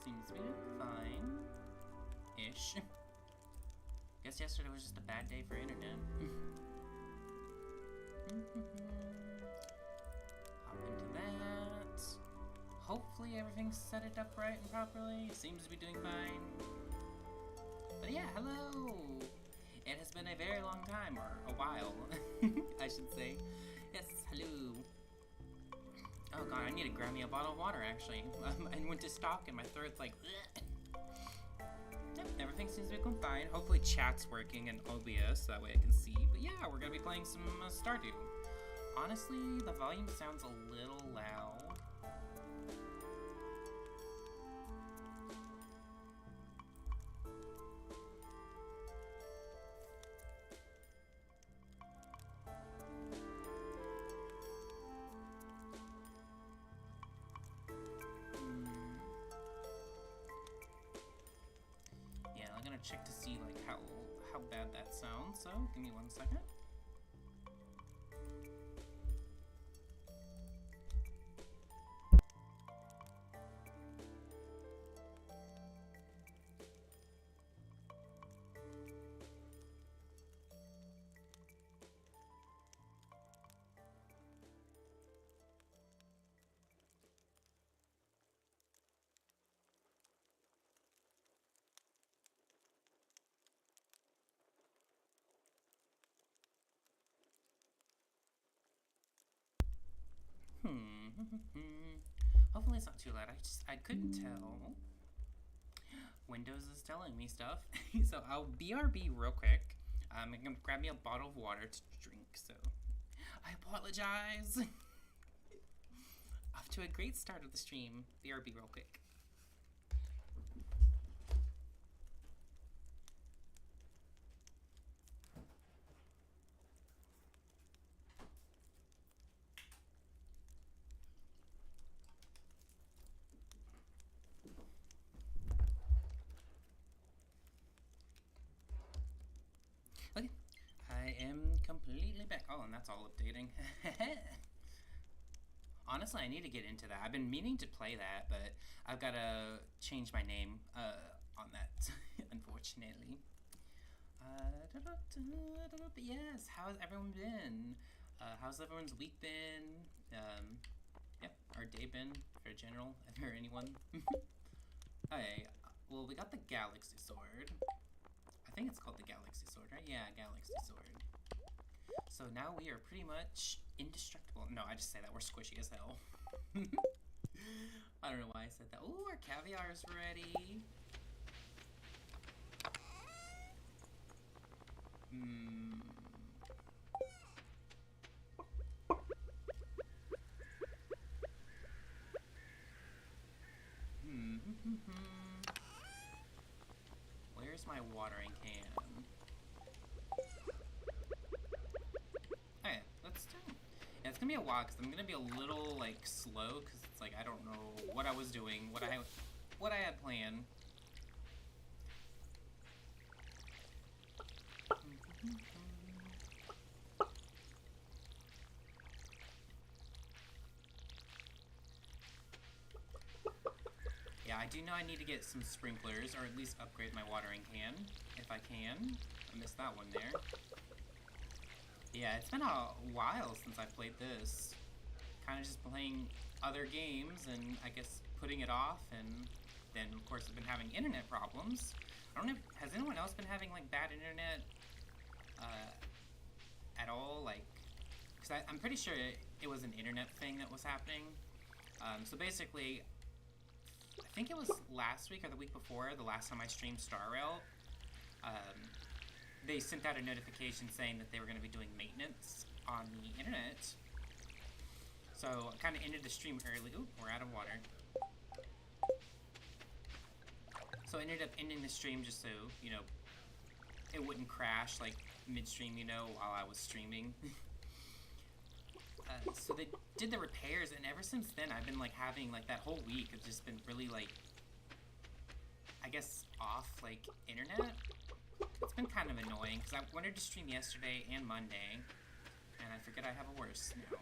Seems to be fine-ish. Guess yesterday was just a bad day for internet. Hop into that. Hopefully everything's set it up right and properly. It seems to be doing fine. But yeah, hello! It has been a very long time, or a while, I should say. Yes, hello. Oh god, I need to grab me a bottle of water, actually. I went to stock and my throat's like, bleh. Yep, everything seems to be going fine. Hopefully chat's working in OBS, so that way I can see. But yeah, we're gonna be playing some Stardew. Honestly, the volume sounds a little loud. Yeah, I'm gonna check to see like how bad that sounds. So give me 1 second. Hopefully it's not too loud. I couldn't tell. Windows is telling me stuff. So I'll BRB real quick. I'm gonna grab me a bottle of water to drink, so I apologize. Off to a great start of the stream. BRB real quick. Okay, I am completely back. Oh, and that's all updating. Honestly, I need to get into that. I've been meaning to play that, but I've got to change my name on that, unfortunately. But yes, how's everyone been? How's everyone's week been? Yeah, our day been, for general, for anyone? Okay, well, we got the Galaxy Sword. I think it's called the Galaxy Sword, right? Yeah, Galaxy Sword. So now we are pretty much indestructible. No, I just say that. We're squishy as hell. I don't know why I said that. Ooh, our caviar is ready. Where's my watering can? Okay, let's do it. Yeah, it's gonna be a while because I'm gonna be a little like slow because it's like I don't know what I was doing, what I had planned. Yeah, I do know I need to get some sprinklers, or at least upgrade my watering can, if I can. I missed that one there. Yeah, it's been a while since I played this. Kind of just playing other games, and I guess putting it off, and then, of course, I've been having internet problems. I don't know, has anyone else been having, like, bad internet, at all? Like, because I'm pretty sure it was an internet thing that was happening. So basically, I think it was last week or the week before, the last time I streamed Stardew, they sent out a notification saying that they were going to be doing maintenance on the internet. So I kind of ended the stream early. Ooh, we're out of water. So I ended up ending the stream just so, you know, it wouldn't crash like midstream, you know, while I was streaming. So they did the repairs, and ever since then I've been like having like that whole week I've just been really like, I guess, off like internet. It's been kind of annoying because I wanted to stream yesterday and Monday, and I forget I have a worse now.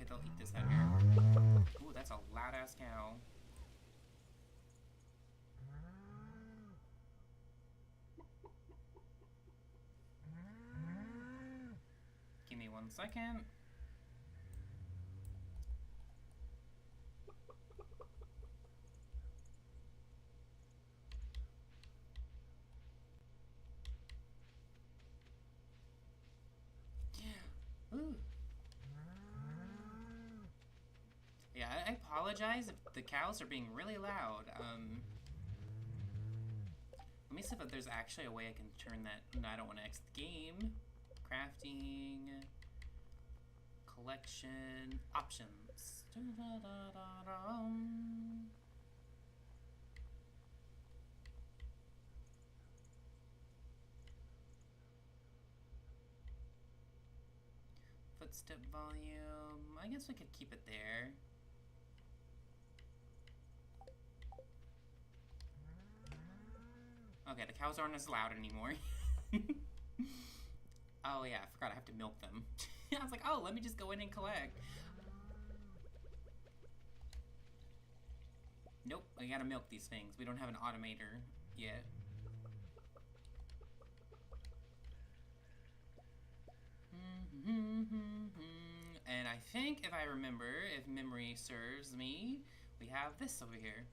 okay, they'll eat this out here. Ooh, that's a loud-ass cow. Give me 1 second. Ooh. Yeah, I apologize if the cows are being really loud. Let me see if there's actually a way I can turn that. No, I don't want to exit the game. Crafting. Collection. Options. Footstep volume. I guess we could keep it there. Okay, the cows aren't as loud anymore. Oh yeah, I forgot I have to milk them. I was like, oh, let me just go in and collect. Nope, we gotta milk these things. We don't have an automator yet. And I think, if I remember, if memory serves me, we have this over here.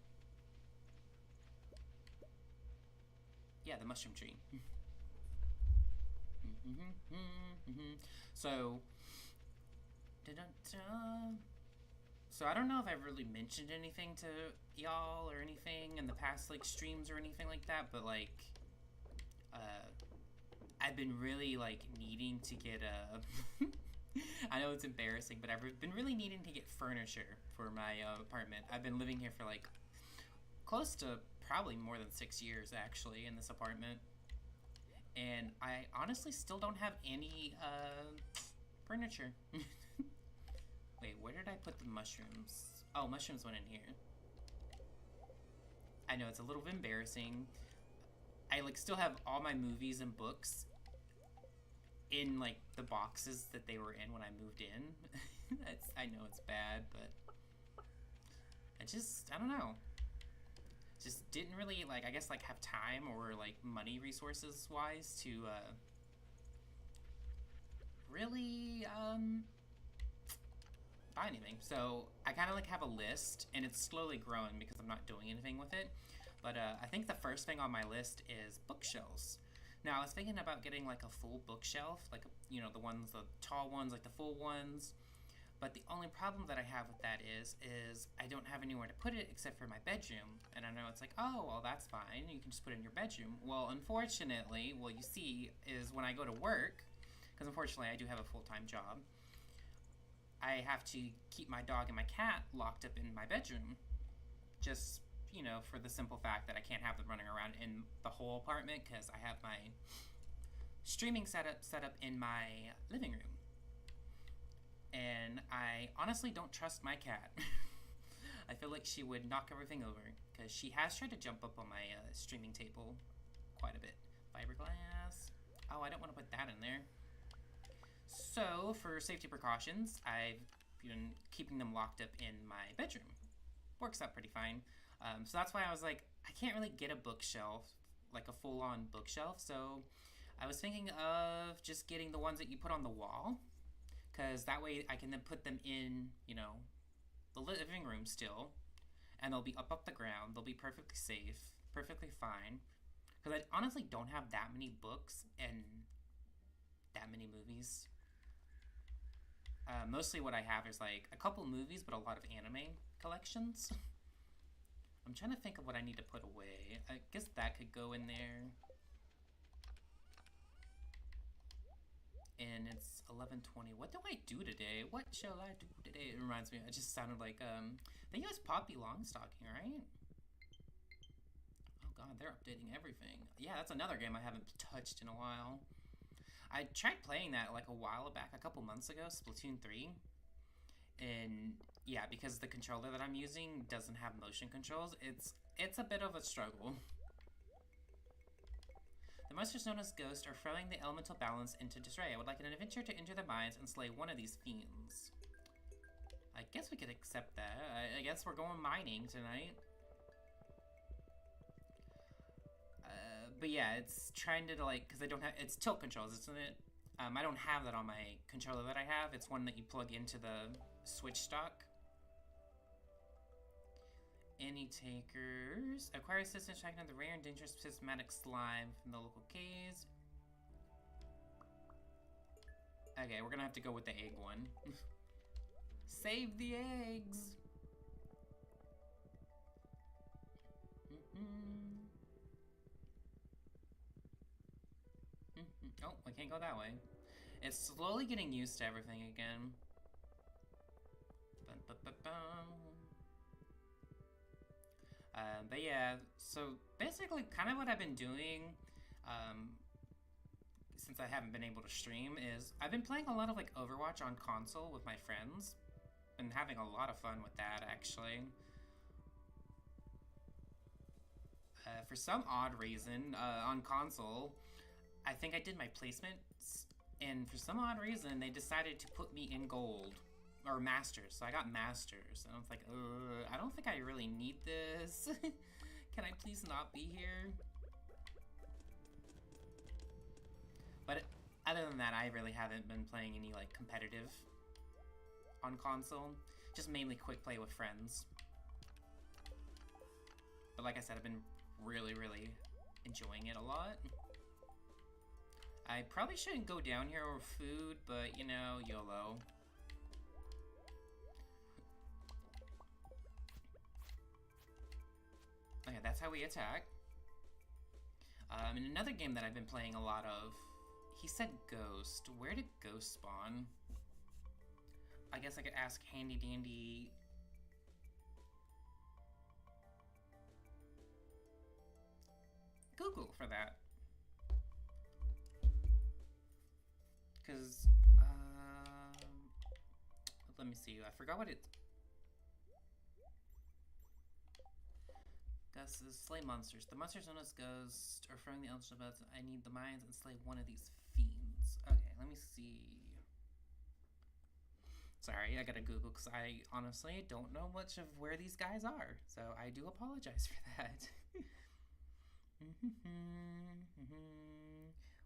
Yeah, the mushroom tree. So, so I don't know if I've really mentioned anything to y'all or anything in the past, like, streams or anything like that, but, like, I've been really, like, needing to get a... I know it's embarrassing, but I've been really needing to get furniture for my apartment. I've been living here for, like, close to probably more than 6 years, actually, in this apartment. And I honestly still don't have any furniture. Wait, where did I put the mushrooms? Oh, mushrooms went in here. I know, it's a little bit embarrassing. I like still have all my movies and books in like the boxes that they were in when I moved in. I know it's bad, but I don't know. Just didn't really, like, I guess, like, have time or, like, money resources-wise to, really, buy anything. So, I kind of, like, have a list, and it's slowly growing because I'm not doing anything with it. But, I think the first thing on my list is bookshelves. Now, I was thinking about getting, like, a full bookshelf, like, you know, the tall ones, like, the full ones. But the only problem that I have with that is I don't have anywhere to put it except for my bedroom. And I know it's like, oh, well, that's fine. You can just put it in your bedroom. Well, unfortunately, what you see is when I go to work, because unfortunately I do have a full-time job, I have to keep my dog and my cat locked up in my bedroom. Just, you know, for the simple fact that I can't have them running around in the whole apartment because I have my streaming setup set up in my living room. And I honestly don't trust my cat. I feel like she would knock everything over because she has tried to jump up on my streaming table quite a bit. Fiberglass. Oh, I don't want to put that in there. So, for safety precautions, I've been keeping them locked up in my bedroom. Works out pretty fine. So that's why I was like, I can't really get a bookshelf, like a full-on bookshelf. So I was thinking of just getting the ones that you put on the wall. Because that way I can then put them in, you know, the living room still. And they'll be up the ground. They'll be perfectly safe, perfectly fine. Because I honestly don't have that many books and that many movies. Mostly what I have is like a couple movies, but a lot of anime collections. I'm trying to think of what I need to put away. I guess that could go in there. And it's 11:20. What do I do today? What shall I do today? It reminds me, it just sounded like, I think it was Poppy Longstocking, right? Oh god, they're updating everything. Yeah, that's another game I haven't touched in a while. I tried playing that like a while back, a couple months ago, Splatoon 3. And yeah, because the controller that I'm using doesn't have motion controls, it's a bit of a struggle. The monsters known as ghosts are throwing the elemental balance into disarray. I would like an adventure to enter their minds and slay one of these fiends. I guess we could accept that. I guess we're going mining tonight. But yeah, it's trying to like, because I don't have, it's tilt controls, isn't it? I don't have that on my controller that I have. It's one that you plug into the Switch stock. Any takers? Acquire assistance tracking down the rare and dangerous systematic slime from the local caves. Okay, we're gonna have to go with the egg one. Save the eggs! Oh, we can't go that way. It's slowly getting used to everything again. But yeah, so basically kind of what I've been doing since I haven't been able to stream is I've been playing a lot of like Overwatch on console with my friends. Been having a lot of fun with that actually. For some odd reason, on console, I think I did my placements, and for some odd reason, they decided to put me in gold. Or masters, so I got masters, and I was like, I don't think I really need this. Can I please not be here? But other than that, I really haven't been playing any like competitive on console. Just mainly quick play with friends. But like I said, I've been really, really enjoying it a lot. I probably shouldn't go down here with food, but you know, YOLO. Okay, that's how we attack. In another game that I've been playing a lot of, he said Ghost. Where did Ghost spawn? I guess I could ask Handy Dandy. Google for that. Because, let me see. I forgot what it... Gus says, slay monsters. The monsters known as Ghost are throwing the Eldritch Bells. I need the mines and slay one of these fiends. Okay, let me see. Sorry, I gotta Google because I honestly don't know much of where these guys are. So I do apologize for that.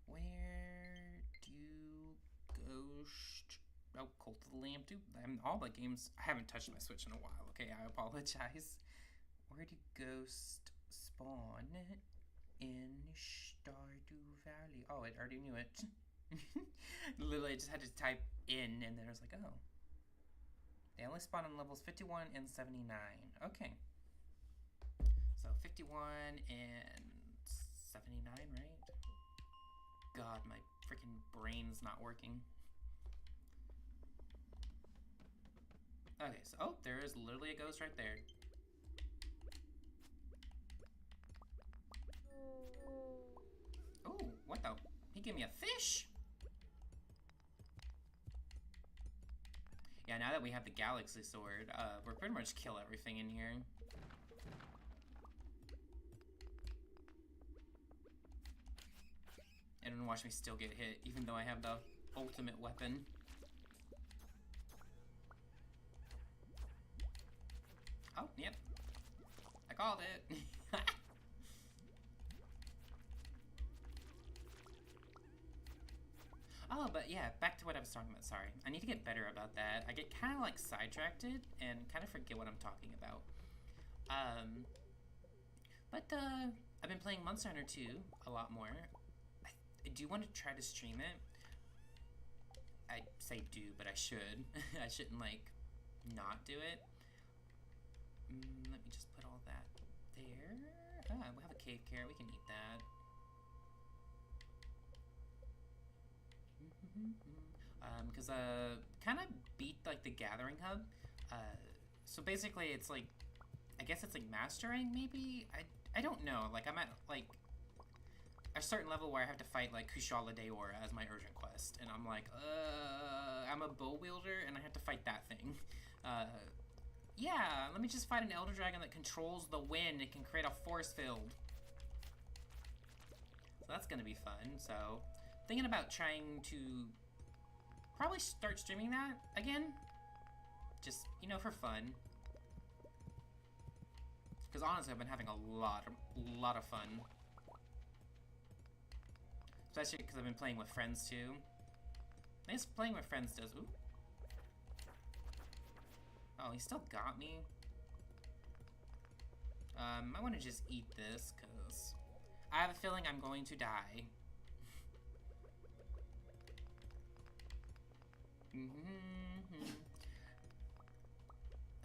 Where do Ghost... Oh, Cult of the Lamb do? All the games... I haven't touched my Switch in a while. Okay, I apologize. Where did Ghost spawn in Stardew Valley? Oh, it already knew it. Literally, I just had to type in, and then I was like, oh. They only spawn on levels 51 and 79. Okay. So 51 and 79, right? God, my freaking brain's not working. Okay, so, oh, there is literally a ghost right there. Oh, what the? He gave me a fish? Yeah, now that we have the Galaxy Sword, we're pretty much kill everything in here. And watch me still get hit, even though I have the ultimate weapon. Oh, yep. I called it. Oh, but yeah, back to what I was talking about. Sorry. I need to get better about that. I get kind of like sidetracked and kind of forget what I'm talking about. But I've been playing Monster Hunter 2 a lot more. I do want to try to stream it. I say do, but I should. I shouldn't, like, not do it. Let me just put all that there. Ah, we have a cave carrot. We can eat that. Because kind of beat like the gathering hub. So basically it's like, I guess it's like mastering maybe. I don't know. Like I'm at like a certain level where I have to fight like Kushala Daora as my urgent quest, and I'm like, I'm a bow wielder and I have to fight that thing. Yeah, let me just fight an Elder Dragon that controls the wind. It can create a force field. So that's gonna be fun. So thinking about trying to probably start streaming that again. Just, you know, for fun. Because honestly, I've been having a lot of fun. Especially because I've been playing with friends too. I guess playing with friends does. Ooh. Oh, he still got me. I want to just eat this because I have a feeling I'm going to die.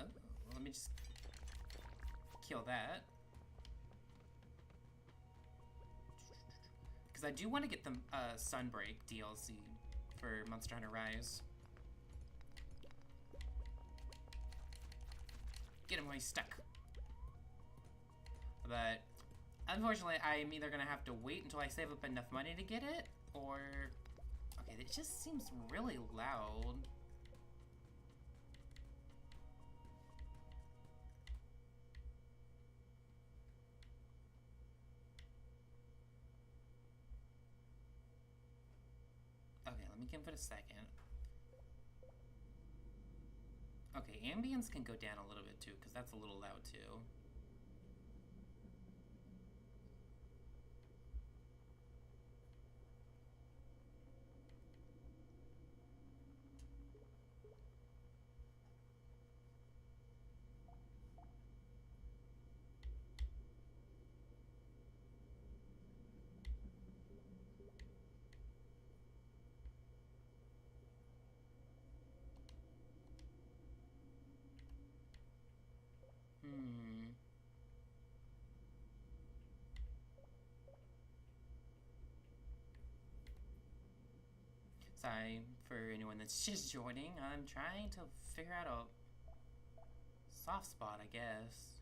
Oh, let me just kill that. Because I do want to get the Sunbreak DLC for Monster Hunter Rise. Get him while he's stuck. But unfortunately, I'm either gonna have to wait until I save up enough money to get it, or... Okay, it just seems really loud. Okay, let me give it a second. Okay, ambience can go down a little bit too, because that's a little loud too. Sorry for anyone that's just joining. I'm trying to figure out a soft spot, I guess.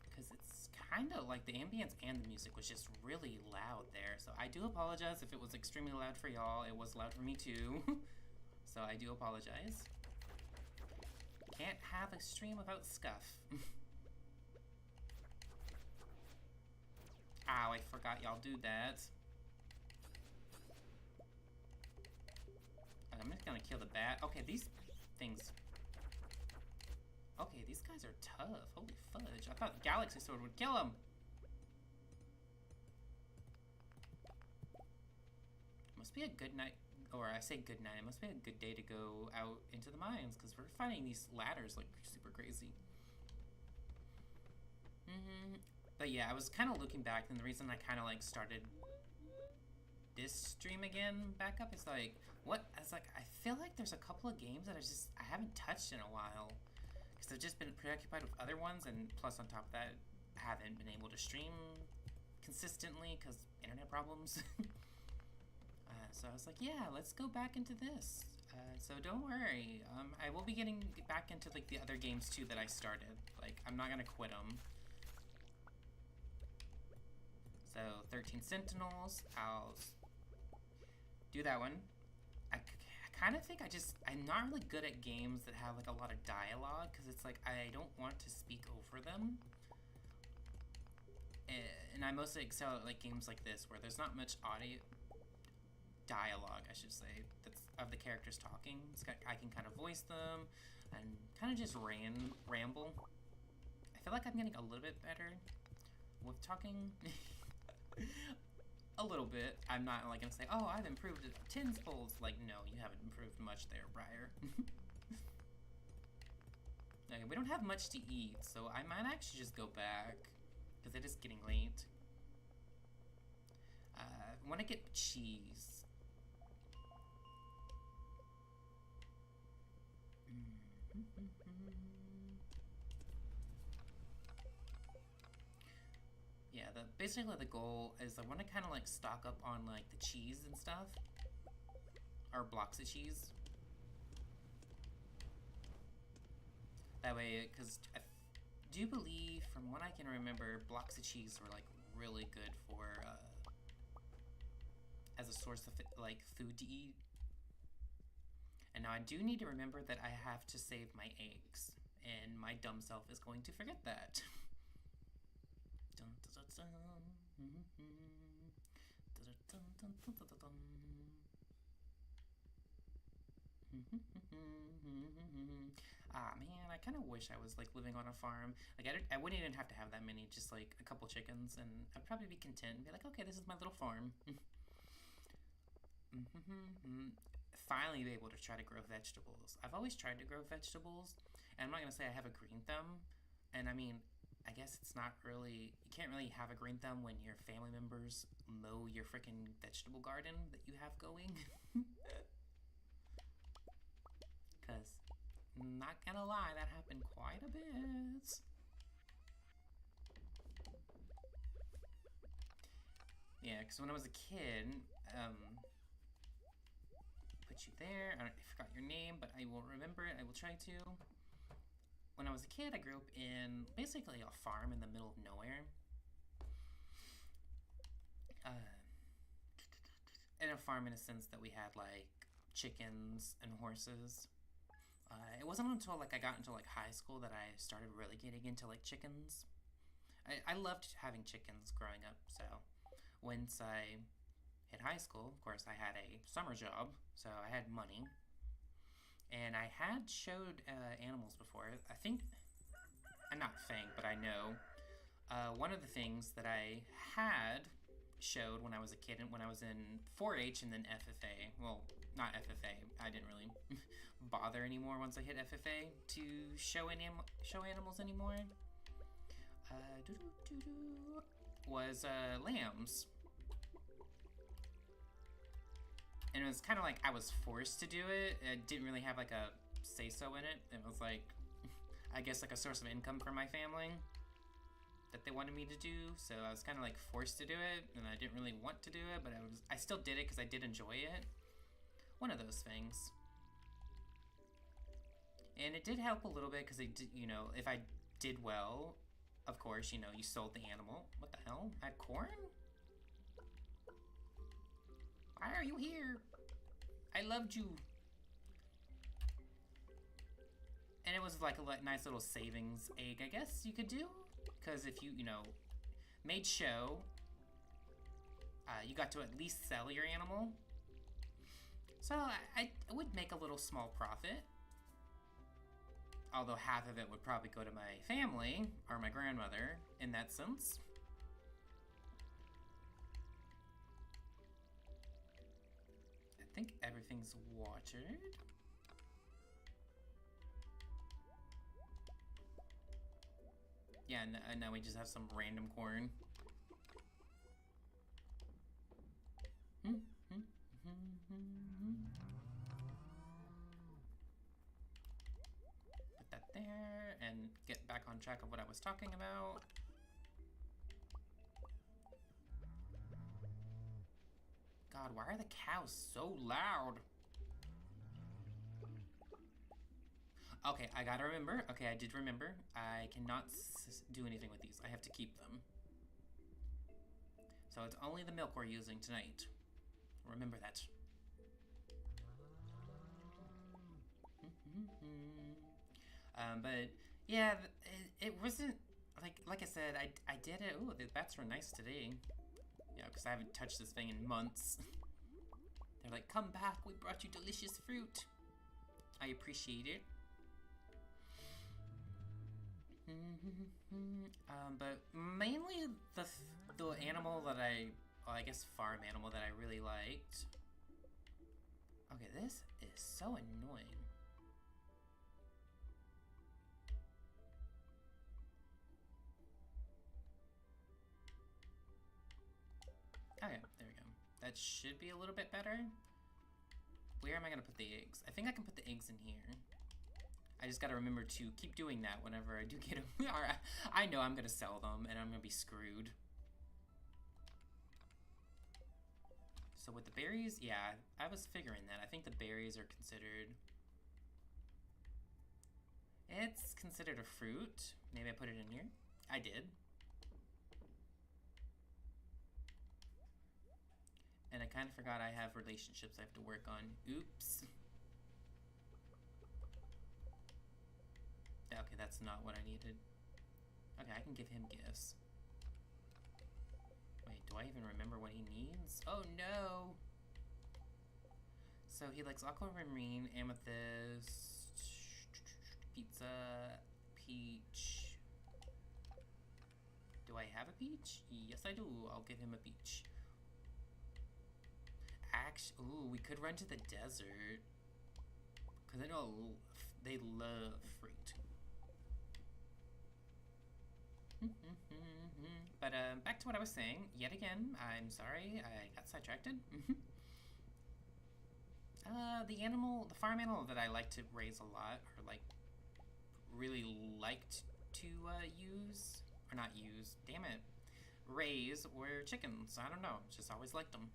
Because it's kind of like the ambience and the music was just really loud there. So I do apologize if it was extremely loud for y'all. It was loud for me too. So I do apologize. Can't have a stream without scuff. Ow, I forgot y'all do that. I'm just gonna kill the bat. Okay, these things... Okay, these guys are tough. Holy fudge. I thought Galaxy Sword would kill him. Must be a good night... Or I say good night. It must be a good day to go out into the mines, because we're finding these ladders, like, super crazy. But yeah, I was kind of looking back, and the reason I kind of like started this stream again back up is like, what? I was like, I feel like there's a couple of games that I haven't touched in a while, because I've just been preoccupied with other ones, and plus on top of that, I haven't been able to stream consistently because internet problems. So I was like, yeah, let's go back into this. So don't worry, I will be getting back into like the other games too that I started. Like, I'm not gonna quit them. So, 13 Sentinels, I'll do that one. I kind of think I'm not really good at games that have like a lot of dialogue, because it's like, I don't want to speak over them. And I mostly excel at like games like this, where there's not much dialogue, I should say, that's of the characters talking. I can kind of voice them, and kind of just ramble. I feel like I'm getting a little bit better with talking. A little bit. I'm not like gonna say, oh, I've improved it 10 folds. Like, no, you haven't improved much there, Briar. Okay, we don't have much to eat, so I might actually just go back, because it is getting late. I want to get cheese. Yeah, basically the goal is I want to kind of like stock up on like the cheese and stuff, or blocks of cheese. That way, because I do believe, from what I can remember, blocks of cheese were like really good for as a source of like food to eat. And now I do need to remember that I have to save my eggs, and my dumb self is going to forget that. Ah, man, I kind of wish I was like living on a farm. Like, I wouldn't even have to have that many, just like a couple chickens, and I'd probably be content and be like, okay, this is my little farm. Finally, be able to try to grow vegetables. I've always tried to grow vegetables, and I'm not gonna say I have a green thumb. And I mean, I guess it's not really, you can't really have a green thumb when your family members mow your freaking vegetable garden that you have going. Because, not gonna lie, that happened quite a bit. Yeah, because when I was a kid, put you there. I forgot your name, but I will remember it. I will try to. When I was a kid, I grew up in basically a farm in the middle of nowhere. In a farm in a sense that we had like chickens and horses. It wasn't until like I got into like high school that I started really getting into like chickens. I loved having chickens growing up, so once I hit high school, of course, I had a summer job, so I had money, and I had showed animals before. I think I'm not think, but I know one of the things that I had showed when I was a kid and when I was in 4-H and then FFA. Well, not FFA. I didn't really bother anymore once I hit FFA to show animals anymore. Was lambs. And it was kind of like I was forced to do it. It didn't really have like a say-so in it. It was like, I guess like a source of income for my family that they wanted me to do. So I was kind of like forced to do it, and I didn't really want to do it, but I still did it because I did enjoy it. One of those things. And it did help a little bit because they did, you know, if I did well, of course, you know, you sold the animal. What the hell? I had corn? Why are you here? I loved you. And it was like a nice little savings egg, I guess you could do. Because if you know, made show, you got to at least sell your animal. So I would make a little small profit. Although half of it would probably go to my family, or my grandmother, in that sense. I think everything's watered. Yeah, now we just have some random corn. Put that there, and get back on track of what I was talking about. God, why are the cows so loud? Okay, I gotta remember. Okay, I did remember. I cannot do anything with these. I have to keep them. So it's only the milk we're using tonight. Remember that. But yeah, it wasn't like I said. I did it. Ooh, the bats were nice today. Yeah, because I haven't touched this thing in months. They're like, come back. We brought you delicious fruit. I appreciate it. But mainly the animal that I guess farm animal that I really liked. Okay, this is so annoying. Okay, there we go. That should be a little bit better. Where am I gonna put the eggs? I think I can put the eggs in here. I just gotta remember to keep doing that whenever I do get them. I know I'm gonna sell them and I'm gonna be screwed. So with the berries, yeah, I was figuring that. I think the berries are considered... It's considered a fruit. Maybe I put it in here. I did. And I kind of forgot I have relationships I have to work on. Oops. Okay, that's not what I needed. Okay, I can give him gifts. Wait, do I even remember what he needs? Oh no! So he likes aquamarine, amethyst, pizza, peach. Do I have a peach? Yes, I do. I'll give him a peach. Actually, ooh, we could run to the desert. Because I know they love fruit. But back to what I was saying. Yet again, I'm sorry, I got sidetracked. The farm animal that I like to raise a lot, or like really liked to use, or not use, damn it, raise, were chickens. I don't know, just always liked them.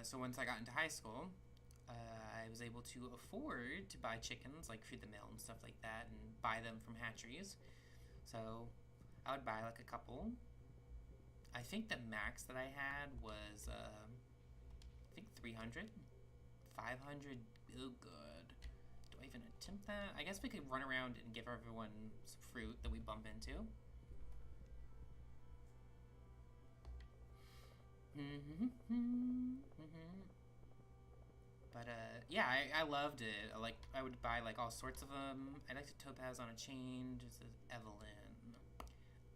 So once I got into high school, I was able to afford to buy chickens, like feed the mill and stuff like that, and buy them from hatcheries. So I would buy like a couple. I think the max that I had was, I think 300. 500, oh good. Do I even attempt that? I guess we could run around and give everyone some fruit that we bump into. But yeah, I loved it. I would buy like all sorts of them. I like the topaz on a chain. Just says Evelyn.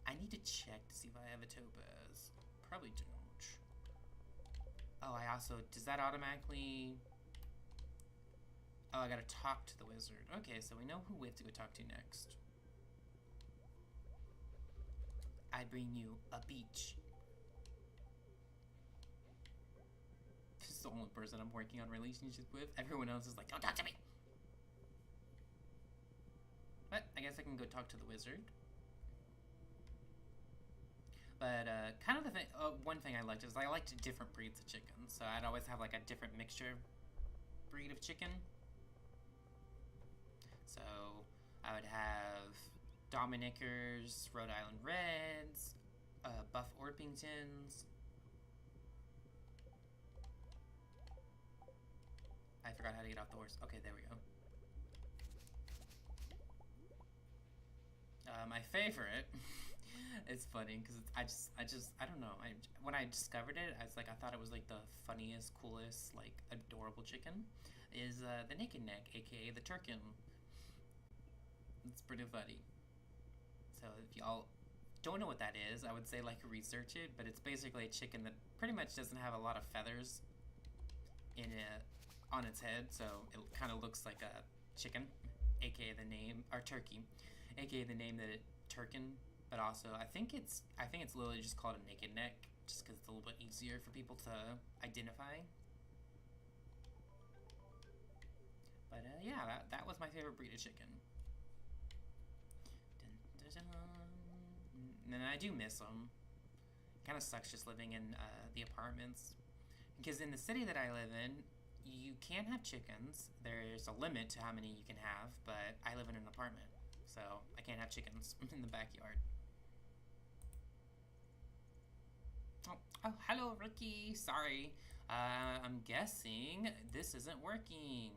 I need to check to see if I have a topaz. Probably don't. Oh, I also, does that automatically? Oh, I gotta talk to the wizard. Okay, so we know who we have to go talk to next. I bring you a beach. This is the only person I'm working on relationship with. Everyone else is like, don't talk to me. But I guess I can go talk to the wizard. But kind of the thing, one thing I liked is I liked different breeds of chicken. So I'd always have like a different mixture breed of chicken. So I would have Dominickers, Rhode Island Reds, Buff Orpingtons. I forgot how to get off the horse. Okay, there we go. My favorite. It's funny because I don't know. When I discovered it, I thought it was like the funniest, coolest, like adorable chicken. Is the naked neck, aka the turkin. It's pretty funny. So if y'all don't know what that is, I would say like research it. But it's basically a chicken that pretty much doesn't have a lot of feathers in it on its head, so it kind of looks like a chicken, aka the name, or turkey, aka the name that it turkin. But also, I think it's literally just called a naked neck, just because it's a little bit easier for people to identify. But yeah, that was my favorite breed of chicken. And I do miss them. It kind of sucks just living in the apartments, because in the city that I live in, you can't have chickens. There's a limit to how many you can have, but I live in an apartment, so I can't have chickens in the backyard. Oh, hello, Ricky. Sorry. I'm guessing this isn't working.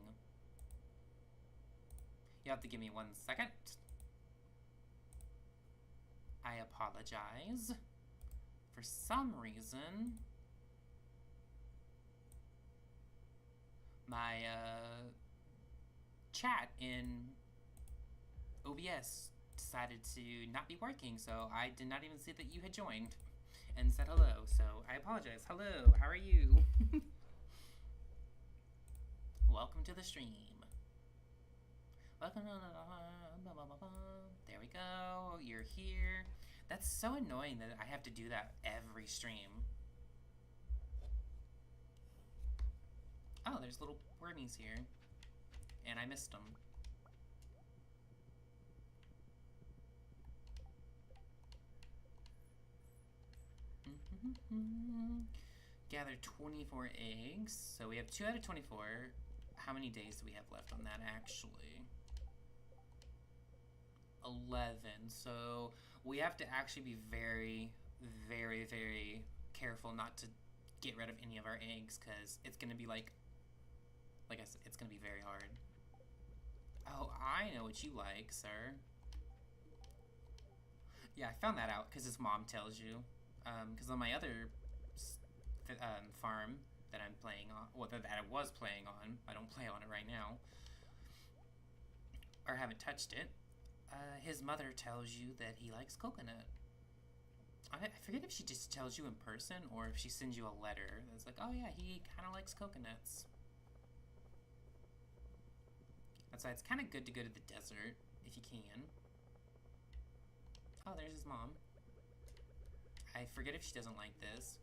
You have to give me 1 second. I apologize. For some reason, my chat in OBS decided to not be working, so I did not even see that you had joined and said hello, so I apologize. Hello, how are you? Welcome to the stream. Welcome. There we go. You're here. That's so annoying that I have to do that every stream. Oh, there's little wormies here. And I missed them. Gather 24 eggs. So we have 2 out of 24. How many days do we have left on that, actually? 11. So we have to actually be very, very, very careful not to get rid of any of our eggs, because it's going to be like I said, it's going to be very hard. Oh, I know what you like, sir. Yeah, I found that out because his mom tells you. Because on my other farm, that I'm playing on, well, that I was playing on. I don't play on it right now, or haven't touched it. His mother tells you that he likes coconut. I forget if she just tells you in person or if she sends you a letter that's like, oh yeah, he kind of likes coconuts. That's why it's kind of good to go to the desert if you can. Oh, there's his mom. I forget if she doesn't like this.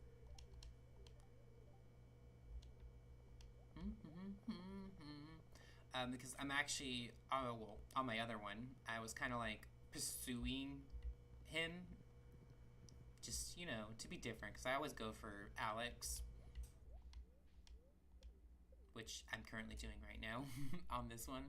Because I'm actually, oh, well, on my other one, I was kind of like pursuing him. Just, you know, to be different, because I always go for Alex, which I'm currently doing right now on this one.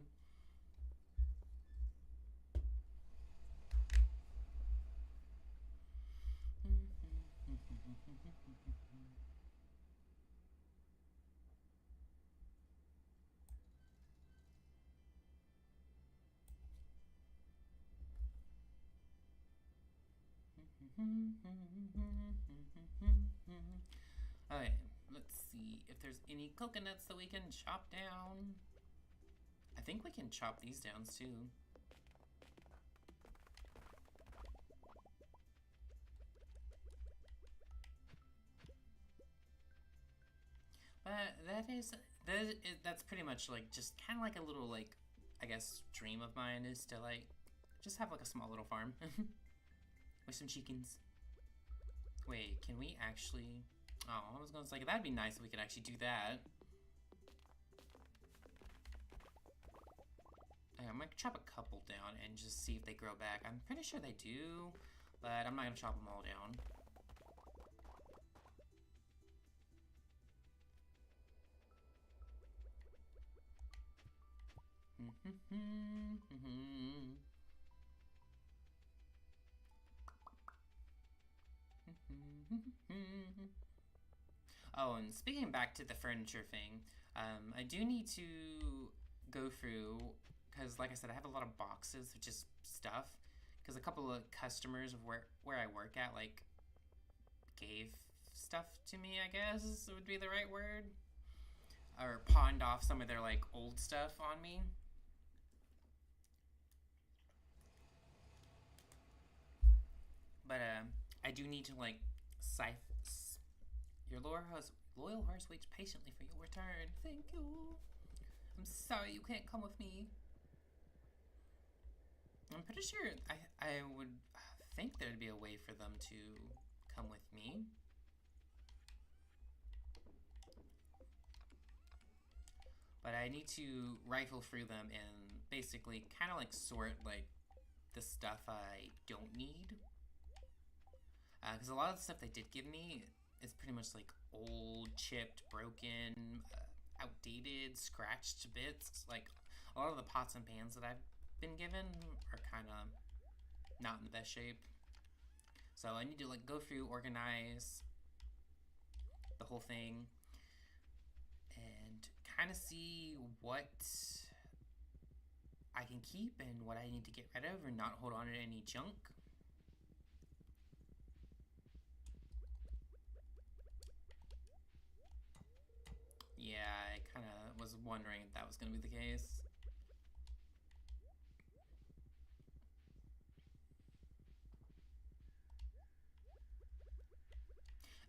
Okay, let's see if there's any coconuts that we can chop down. I think we can chop these down too. But that's pretty much like just kind of like a little like, I guess, dream of mine is to like just have like a small little farm with some chickens. Wait, can we actually? Oh, I was gonna say that'd be nice if we could actually do that. Okay, I'm gonna chop a couple down and just see if they grow back. I'm pretty sure they do, but I'm not gonna chop them all down. Oh, and speaking back to the furniture thing, I do need to go through, because like I said, I have a lot of boxes of just stuff, because a couple of customers of where I work at, like, gave stuff to me, I guess would be the right word, or pawned off some of their, like, old stuff on me. But, I do need to, like, your loyal horse waits patiently for your return. Thank you. I'm sorry you can't come with me. I'm pretty sure I would think there'd be a way for them to come with me. But I need to rifle through them and basically kind of like sort like the stuff I don't need. Because a lot of the stuff they did give me is pretty much like old, chipped, broken, outdated, scratched bits. Like a lot of the pots and pans that I've been given are kind of not in the best shape. So I need to like go through, organize the whole thing, and kind of see what I can keep and what I need to get rid of or not hold on to any junk. Yeah, I kind of was wondering if that was going to be the case.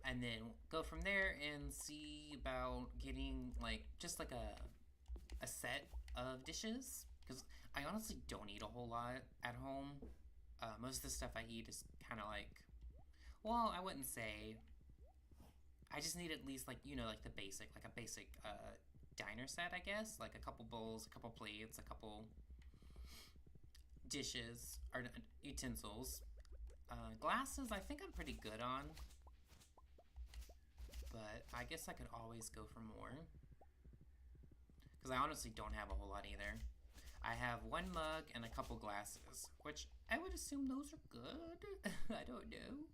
And then go from there and see about getting like just like a set of dishes, because I honestly don't eat a whole lot at home. Most of the stuff I eat is kind of like, well, I wouldn't say. I just need at least like, you know, like the basic, like a basic diner set, I guess. Like a couple bowls, a couple plates, a couple dishes or utensils. Glasses, I think I'm pretty good on. But I guess I could always go for more. Because I honestly don't have a whole lot either. I have one mug and a couple glasses, which I would assume those are good. I don't know.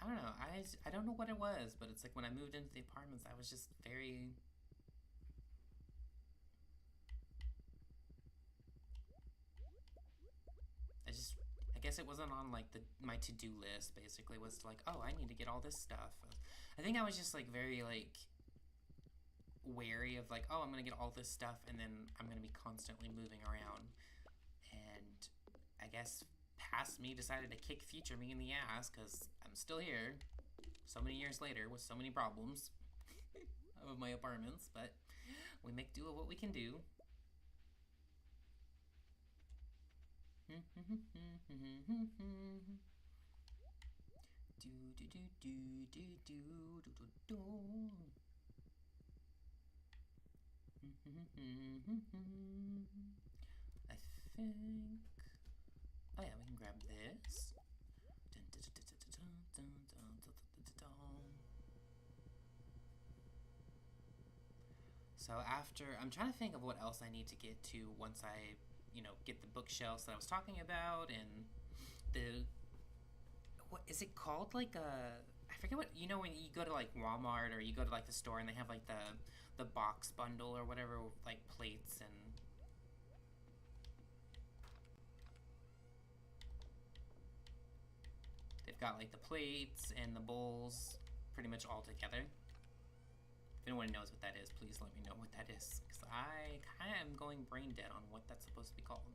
I don't know. I don't know what it was, but it's like when I moved into the apartments, I was just very... I guess it wasn't on like my to-do list. Basically, was like, oh, I need to get all this stuff. I think I was just like very like wary of like, oh, I'm gonna get all this stuff, and then I'm gonna be constantly moving around. And I guess past me decided to kick future me in the ass because I'm still here, so many years later with so many problems of my apartments. But we make do with what we can do. I think. Oh yeah, we can grab this. So after, I'm trying to think of what else I need to get to once I, get the bookshelves that I was talking about, and the, what is it called? Like I forget what, when you go to like Walmart or you go to like the store and they have like the box bundle or whatever, like plates and they've got like the plates and the bowls pretty much all together. If anyone knows what that is, please let me know what that is, because I kind of am going brain dead on what that's supposed to be called.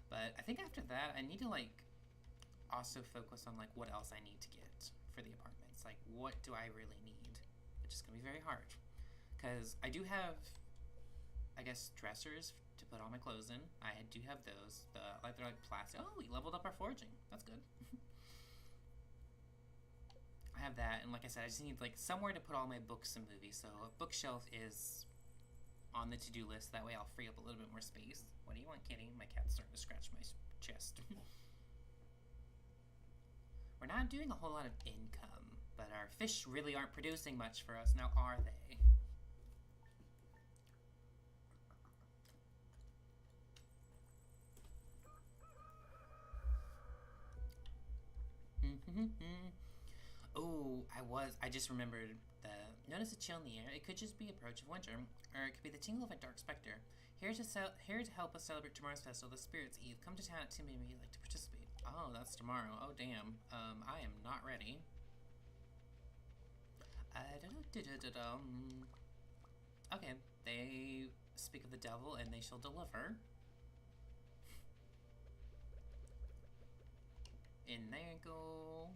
But I think after that, I need to like also focus on like what else I need to get for the apartments. Like, what do I really need? Which is gonna be very hard, because I do have, I guess, dressers to put all my clothes in. I do have those. They're like plastic. Oh, we leveled up our forging. That's good. I have that, and like I said, I just need like somewhere to put all my books and movies. So a bookshelf is on the to-do list. That way I'll free up a little bit more space. What do you want, kitty? My cat's starting to scratch my chest. We're not doing a whole lot of income, but our fish really aren't producing much for us now, are they? Oh, I just remembered notice a chill in the air. It could just be approach of winter, or it could be the tingle of a dark specter. Here to help us celebrate tomorrow's festival, the Spirits Eve. Come to town at 2 p.m. if you'd like to participate. Oh, that's tomorrow. Oh, damn. I am not ready. Okay, they speak of the devil, and they shall deliver. In there you go.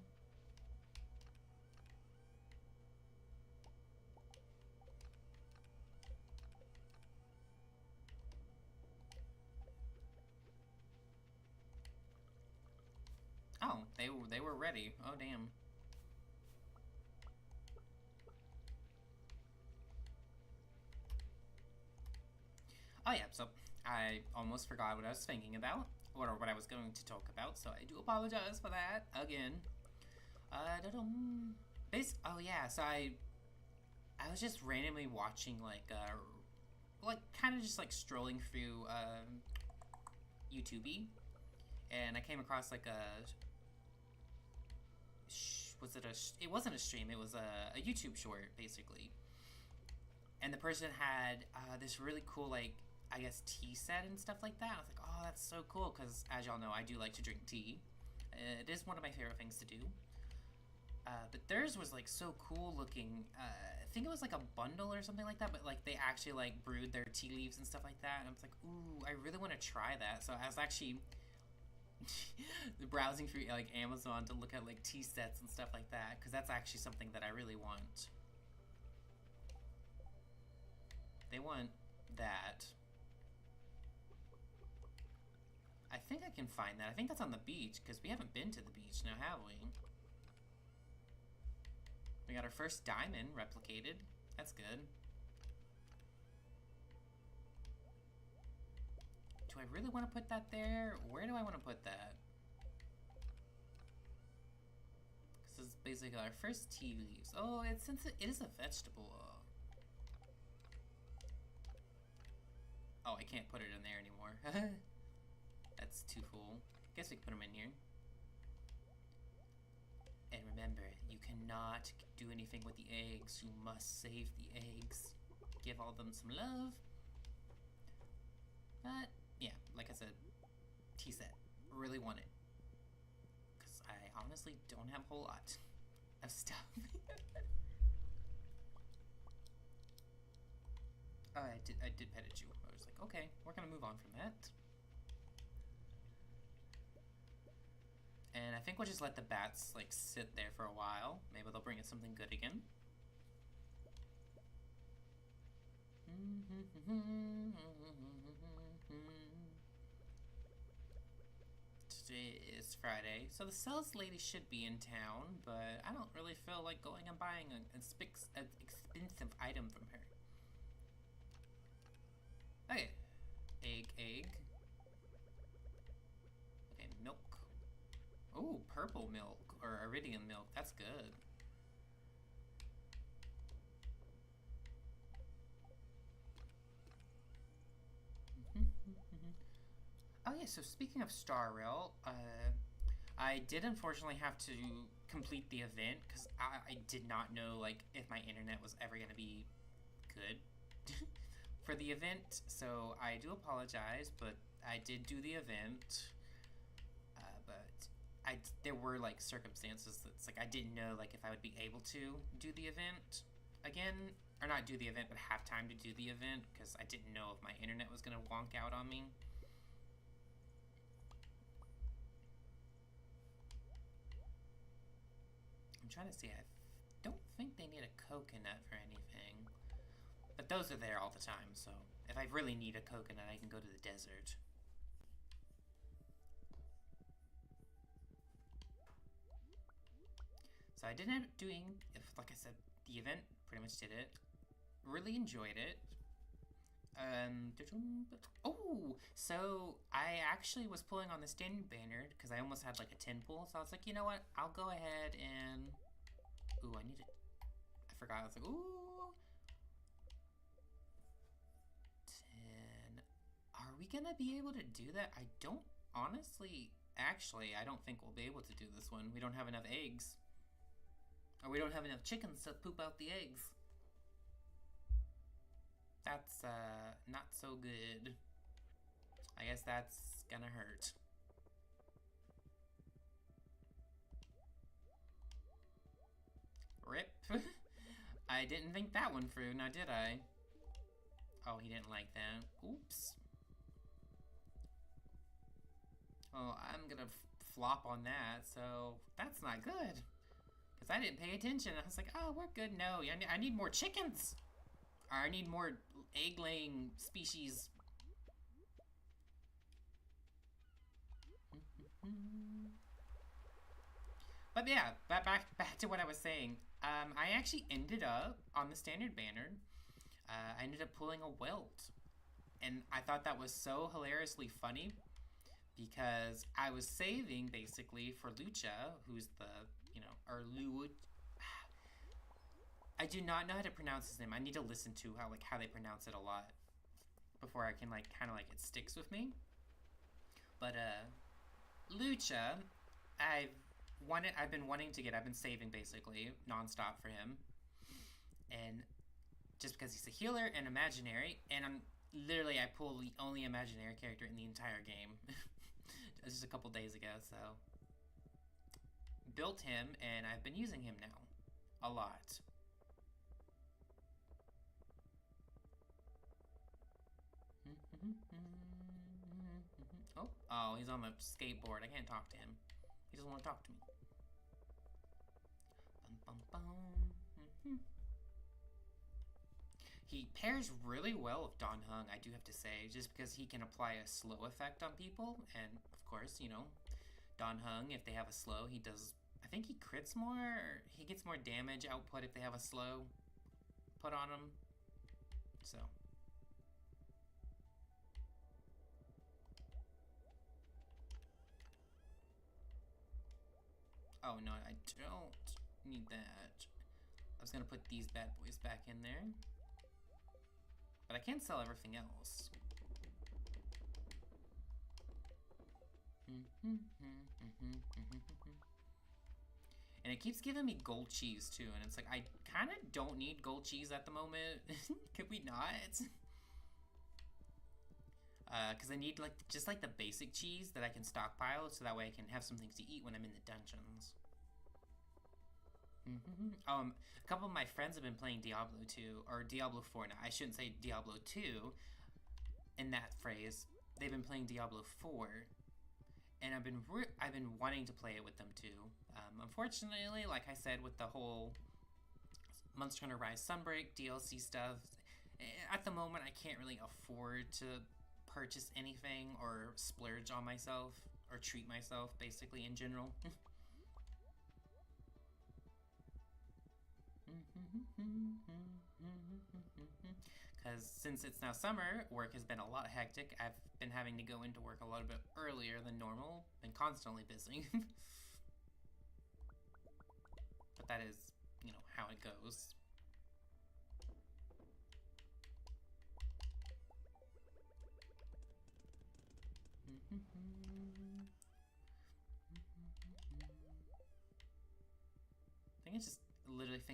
Oh, they were ready. Oh, damn. Oh, yeah, so I almost forgot what I was thinking about, or what I was going to talk about, so I do apologize for that again. Oh, yeah, so I was just randomly watching, like kind of just, like, strolling through, YouTube, and I came across, like, it wasn't a stream, it was a YouTube short, basically. And the person had this really cool, like, I guess tea set and stuff like that. I was like, oh, that's so cool, because as y'all know, I do like to drink tea. It is one of my favorite things to do. But theirs was, like, so cool looking. I think it was, like, a bundle or something like that, but, like, they actually, like, brewed their tea leaves and stuff like that. And I was like, ooh, I really want to try that. So I was actually browsing through, like, Amazon to look at, like, tea sets and stuff like that, because that's actually something that I really want. They want that. I think I can find that. I think that's on the beach, because we haven't been to the beach now, have we? We got our first diamond replicated. That's good. Do I really want to put that there? Where do I want to put that? This is basically our first tea leaves. Oh, since it is a vegetable. Oh, I can't put it in there anymore. That's too full. Guess we can put them in here. And remember, you cannot do anything with the eggs. You must save the eggs. give all of them some love. But, yeah, like I said, tea set. Really want it. Because I honestly don't have a whole lot of stuff. I did Petachu. I was like, okay, we're gonna move on from that. And I think we'll just let the bats, like, sit there for a while. Maybe they'll bring us something good again. Today is Friday, so the sales lady should be in town, but I don't really feel like going and buying an expensive item from her. Okay. Egg. Okay, milk. Ooh, purple milk, or iridium milk, that's good. Oh yeah, so speaking of Star Rail, I did unfortunately have to complete the event, because I did not know, like, if my internet was ever going to be good for the event, so I do apologize, but I did do the event, but there were, like, circumstances that's, like, I didn't know, like, if I would be able to do the event again, or not do the event, but have time to do the event, because I didn't know if my internet was going to wonk out on me. I'm trying to see, I don't think they need a coconut for anything. But those are there all the time, so if I really need a coconut, I can go to the desert. So I did end up doing, like I said, the event, pretty much did it. Really enjoyed it. Oh, so I actually was pulling on the standard banner because I almost had like a 10 pull, so I was like, you know what, I'll go ahead and, ooh, I forgot, I was like, ooh, 10, are we gonna be able to do that? I don't, honestly, actually, I don't think we'll be able to do this one. We don't have enough eggs, or we don't have enough chickens to poop out the eggs. That's, not so good. I guess that's gonna hurt. Rip. I didn't think that one through, now did I? Oh, he didn't like that. Oops. Oh, I'm gonna flop on that, so that's not good. Because I didn't pay attention. I was like, oh, we're good. No, I need more chickens. I need more egg-laying species. But yeah, back to what I was saying. I actually ended up on the standard banner. I ended up pulling a welt, and I thought that was so hilariously funny because I was saving basically for Lucha, who's the or Lu. I do not know how to pronounce his name. I need to listen to how they pronounce it a lot before I can kind of it sticks with me. But Lucha, I've been wanting to get. I've been saving basically nonstop for him, and just because he's a healer and imaginary, and I pulled the only imaginary character in the entire game, just a couple days ago. So built him, and I've been using him now a lot. Oh, he's on the skateboard. I can't talk to him. He doesn't want to talk to me. Bum, bum, bum. He pairs really well with Don Hung, I do have to say, just because he can apply a slow effect on people, and of course, Don Hung, if they have a slow, he does, I think he crits more, or he gets more damage output if they have a slow put on him, so. Oh no, I don't need that. I was gonna put these bad boys back in there. But I can't sell everything else. And it keeps giving me gold cheese too, and it's like, I kind of don't need gold cheese at the moment. Could we not? Because I need like just like the basic cheese that I can stockpile, so that way I can have some things to eat when I'm in the dungeons. A couple of my friends have been playing Diablo 2, or Diablo 4 now. I shouldn't say Diablo 2 in that phrase. They've been playing Diablo 4, and I've been wanting to play it with them too. Unfortunately, like I said, with the whole Monster Hunter Rise Sunbreak DLC stuff, at the moment I can't really afford to purchase anything or splurge on myself or treat myself, basically, in general. Because since it's now summer, work has been a lot hectic. I've been having to go into work a little bit earlier than normal. Been constantly busy. But that is, you know, how it goes.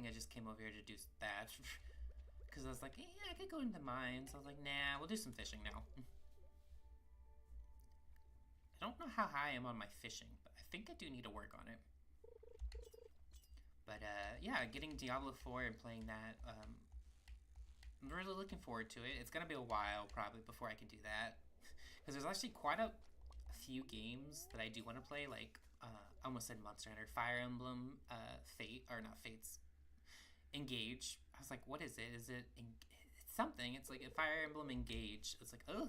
I just came over here to do that. Because I was like, yeah, I could go into the mines. I was like, nah, we'll do some fishing now. I don't know how high I am on my fishing, but I think I do need to work on it. But yeah, getting Diablo 4 and playing that, I'm really looking forward to it. It's going to be a while probably before I can do that. Because there's actually quite a few games that I do want to play, like, I almost said Monster Hunter, Fire Emblem, Fate, or not Fates, Engage. I was like, what is it? Is it, it's something. It's like a Fire Emblem Engage. It's like, ugh.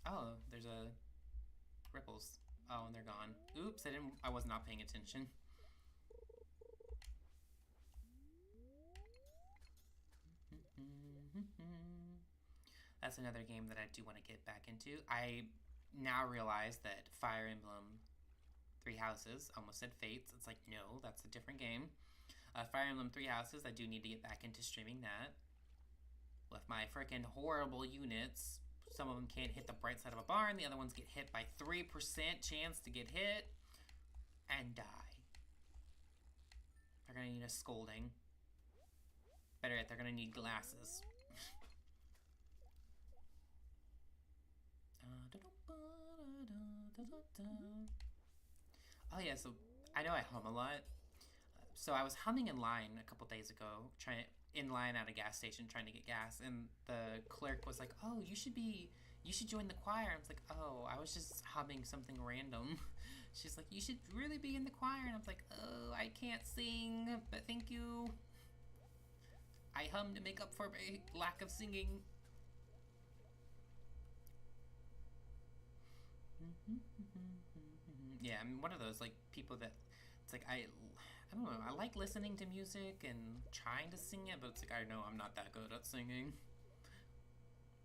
Oh, there's a ripples. Oh, and they're gone. Oops, I was not paying attention. That's another game that I do want to get back into. I now realize that Fire Emblem Three Houses, almost said Fates, it's like, no, that's a different game. Fire Emblem Three Houses, I do need to get back into streaming that. With my freaking horrible units, some of them can't hit the bright side of a barn, the other ones get hit by 3% chance to get hit and die. They're gonna need a scolding. Better yet, they're gonna need glasses. Oh yeah, so I know I hum a lot. So I was humming in line a couple days ago, in line at a gas station trying to get gas, and the clerk was like, "Oh, you should join the choir." I was like, "Oh, I was just humming something random." She's like, "You should really be in the choir," and I was like, "Oh, I can't sing, but thank you." I hum to make up for my lack of singing. Yeah, I'm one of those like people that it's like I don't know. I like listening to music and trying to sing it, but it's like I know I'm not that good at singing.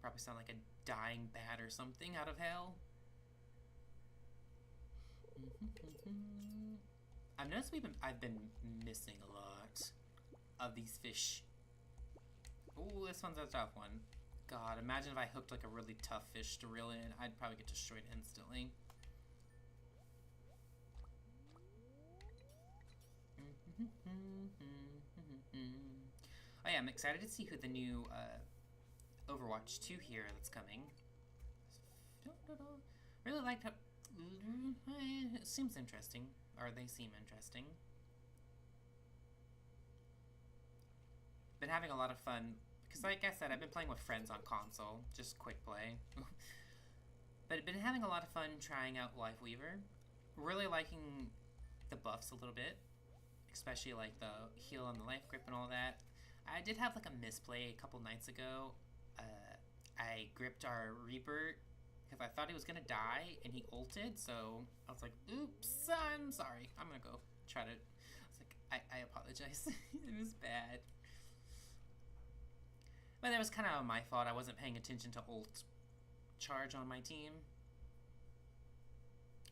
Probably sound like a dying bat or something out of hell. I've noticed I've been missing a lot of these fish. Ooh, this one's a tough one. God, imagine if I hooked like a really tough fish to reel in. I'd probably get destroyed instantly. Oh yeah, I'm excited to see who the new Overwatch 2 hero that's coming. Really liked how... It seems interesting. Or they seem interesting. Been having a lot of fun. Because like I said, I've been playing with friends on console. Just quick play. But I've been having a lot of fun trying out Life Weaver. Really liking the buffs a little bit. Especially like the heal on the life grip and all that. I did have like a misplay a couple nights ago. I gripped our Reaper because I thought he was gonna die and he ulted, so I was like, oops, I'm sorry. I'm gonna go try to... I was like, I apologize. It was bad. But that was kind of my fault. I wasn't paying attention to ult charge on my team.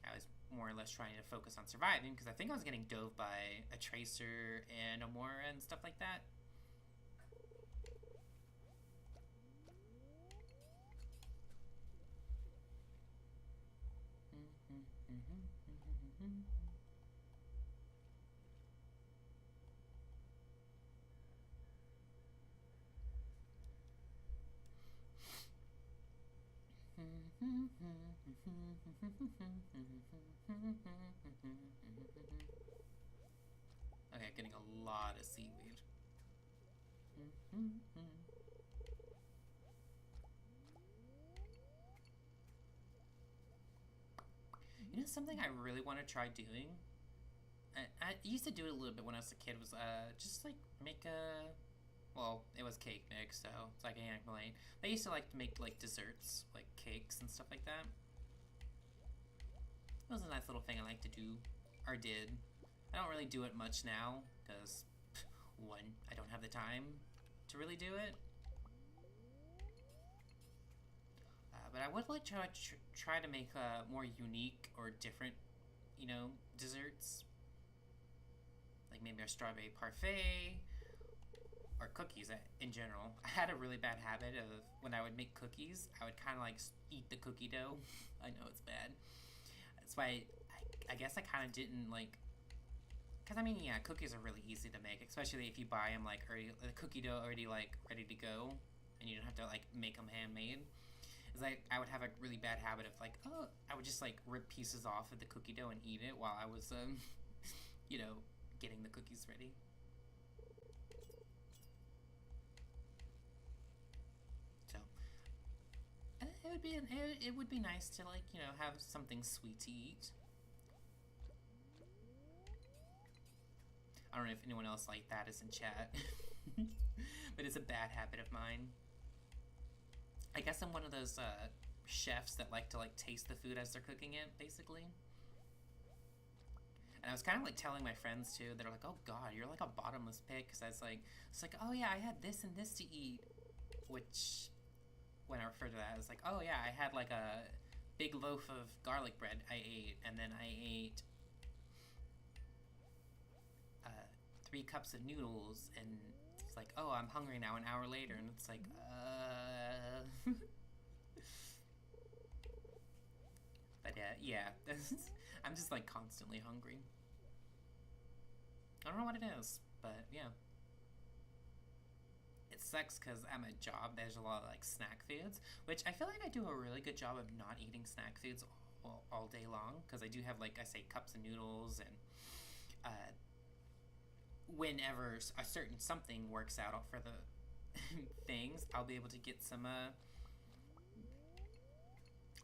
I was more or less trying to focus on surviving because I think I was getting dove by a Tracer and a Mora and stuff like that. Okay, getting a lot of seaweed. You know something I really want to try doing? I used to do it a little bit when I was a kid. Was just like make a, well, it was cake mix, so it's like I can't complain. I used to like to make like desserts, like cakes and stuff like that. It was a nice little thing I like to do, or did. I don't really do it much now because one, I don't have the time to really do it. But I would like to try to make more unique or different, you know, desserts. Like maybe a strawberry parfait or cookies in general. I had a really bad habit of when I would make cookies, I would kind of like eat the cookie dough. I know it's bad. That's why I guess I kind of didn't like. Because I mean, yeah, cookies are really easy to make, especially if you buy them like already, the cookie dough already like ready to go, and you don't have to like make them handmade. It's like I would have a really bad habit of like, oh, I would just like rip pieces off of the cookie dough and eat it while I was, you know, getting the cookies ready. So it would be nice to like, you know, have something sweet to eat. I don't know if anyone else like that is in chat, but it's a bad habit of mine. I guess I'm one of those chefs that like to like taste the food as they're cooking it, basically. And I was kind of like telling my friends too. They're like, "Oh God, you're like a bottomless pit," because I was like, "It's like, oh yeah, I had this and this to eat," which, when I refer to that, I was like, "Oh yeah, I had like a big loaf of garlic bread I ate, and then I ate 3 cups of noodles, and it's like, oh, I'm hungry now an hour later," and it's like, But yeah, I'm just like constantly hungry. I don't know what it is, but yeah. It sucks because at my job there's a lot of like snack foods, which I feel like I do a really good job of not eating snack foods all day long, because I do have, like I say, cups of noodles, and whenever a certain something works out for the things, I'll be able to get some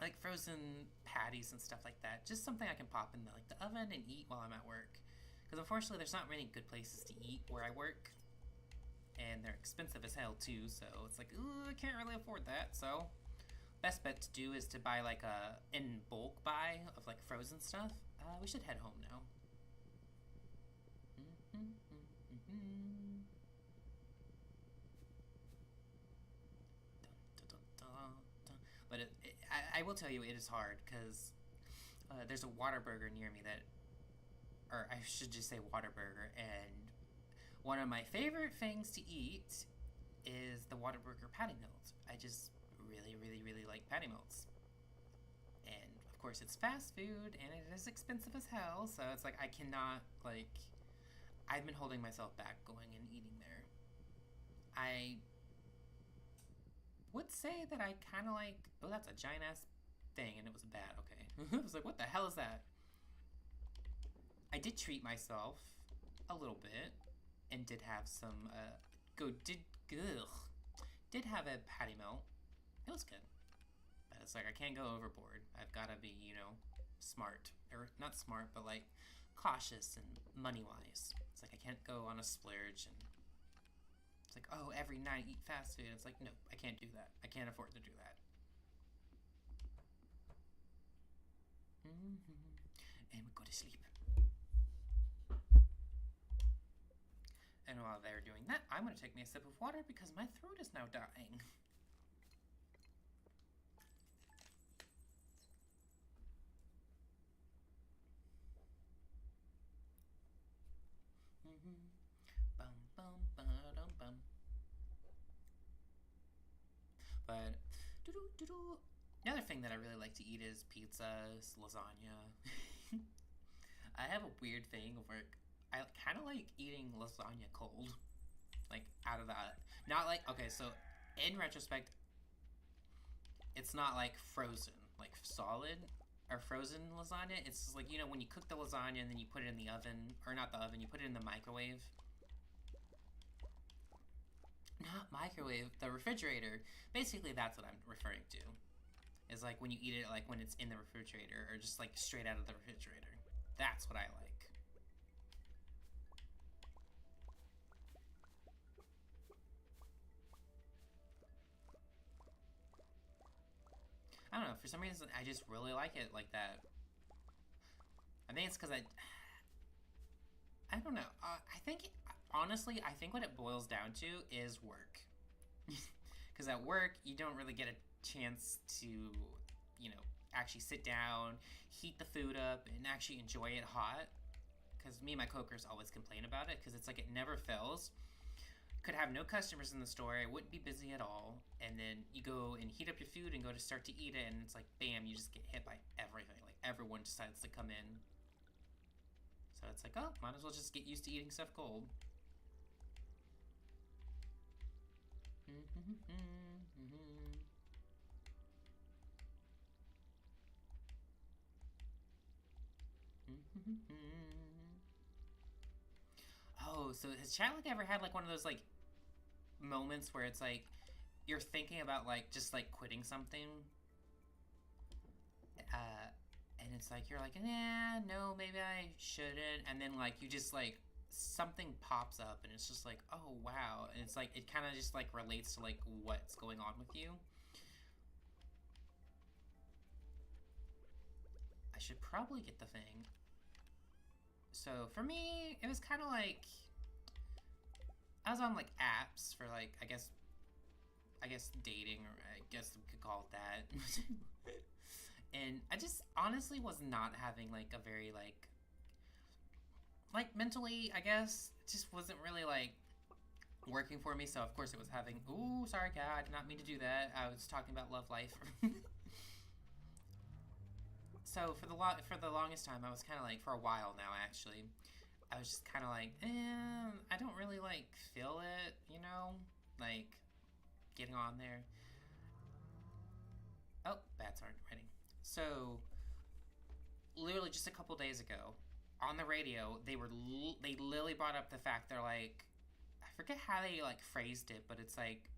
like frozen patties and stuff like that. Just something I can pop in the oven and eat while I'm at work. Because unfortunately, there's not many good places to eat where I work, and they're expensive as hell too. So it's like, ooh, I can't really afford that. So best bet to do is to buy like a in bulk buy of like frozen stuff. We should head home now. But I will tell you, it is hard because there's a Whataburger near me that, or I should just say Whataburger, and one of my favorite things to eat is the Whataburger patty melt. I just really, really, really like patty melts. And of course, it's fast food and it is expensive as hell, so it's like I cannot, like, I've been holding myself back going and eating there. I would say that I kind of like, oh, that's a giant ass thing, and it was bad, okay. I was like, what the hell is that? I did treat myself a little bit and did have some, did have a patty melt. It was good. But it's like, I can't go overboard. I've got to be, you know, smart. Or not smart, but like cautious and money-wise. It's like, I can't go on a splurge and it's like, oh, every night eat fast food. It's like, no, I can't do that. I can't afford to do that. And we go to sleep. And while they're doing that, I'm going to take me a sip of water because my throat is now dying. Bum, bum, ba-dum, bum. But, doo-doo, doo-doo. The other thing that I really like to eat is pizzas, lasagna. I have a weird thing where I kind of like eating lasagna cold, like out of that. Not like, okay, so in retrospect, it's not like frozen, like solid or frozen lasagna. It's just like, you know, when you cook the lasagna and then you put it in the oven, or not the oven, you put it in the microwave. Not microwave, the refrigerator. Basically, that's what I'm referring to. Is like when you eat it, like when it's in the refrigerator, or just like straight out of the refrigerator. That's what I like. I don't know, for some reason, I just really like it like that. I think it's because I don't know. I think, honestly, I think what it boils down to is work. Because at work, you don't really get a chance to, you know, actually sit down, heat the food up, and actually enjoy it hot. Because me and my coworkers always complain about it, because it's like it never fails. Could have no customers in the store, it wouldn't be busy at all, and then you go and heat up your food and go to start to eat it, and it's like, bam, you just get hit by everything. Like, everyone decides to come in. So it's like, oh, might as well just get used to eating stuff cold. Oh, so has chat like ever had like one of those like moments where it's like you're thinking about like just like quitting something, and it's like you're like, nah, no, maybe I shouldn't, and then like you just like something pops up and it's just like, oh wow, and it's like it kind of just like relates to like what's going on with you. I should probably get the thing. So for me, it was kind of like I was on like apps for like I guess dating, or I guess we could call it that. And I just honestly was not having like a very like mentally, I guess, it just wasn't really like working for me. So of course it was having, ooh, sorry, God, I did not mean to do that. I was talking about love life. So for the longest time, I was kind of like, for a while now actually, I was just kind of like, I don't really like feel it, you know, like getting on there. Oh, bats aren't ready. So literally just a couple days ago, on the radio, they literally brought up the fact they're like, I forget how they like phrased it, but it's like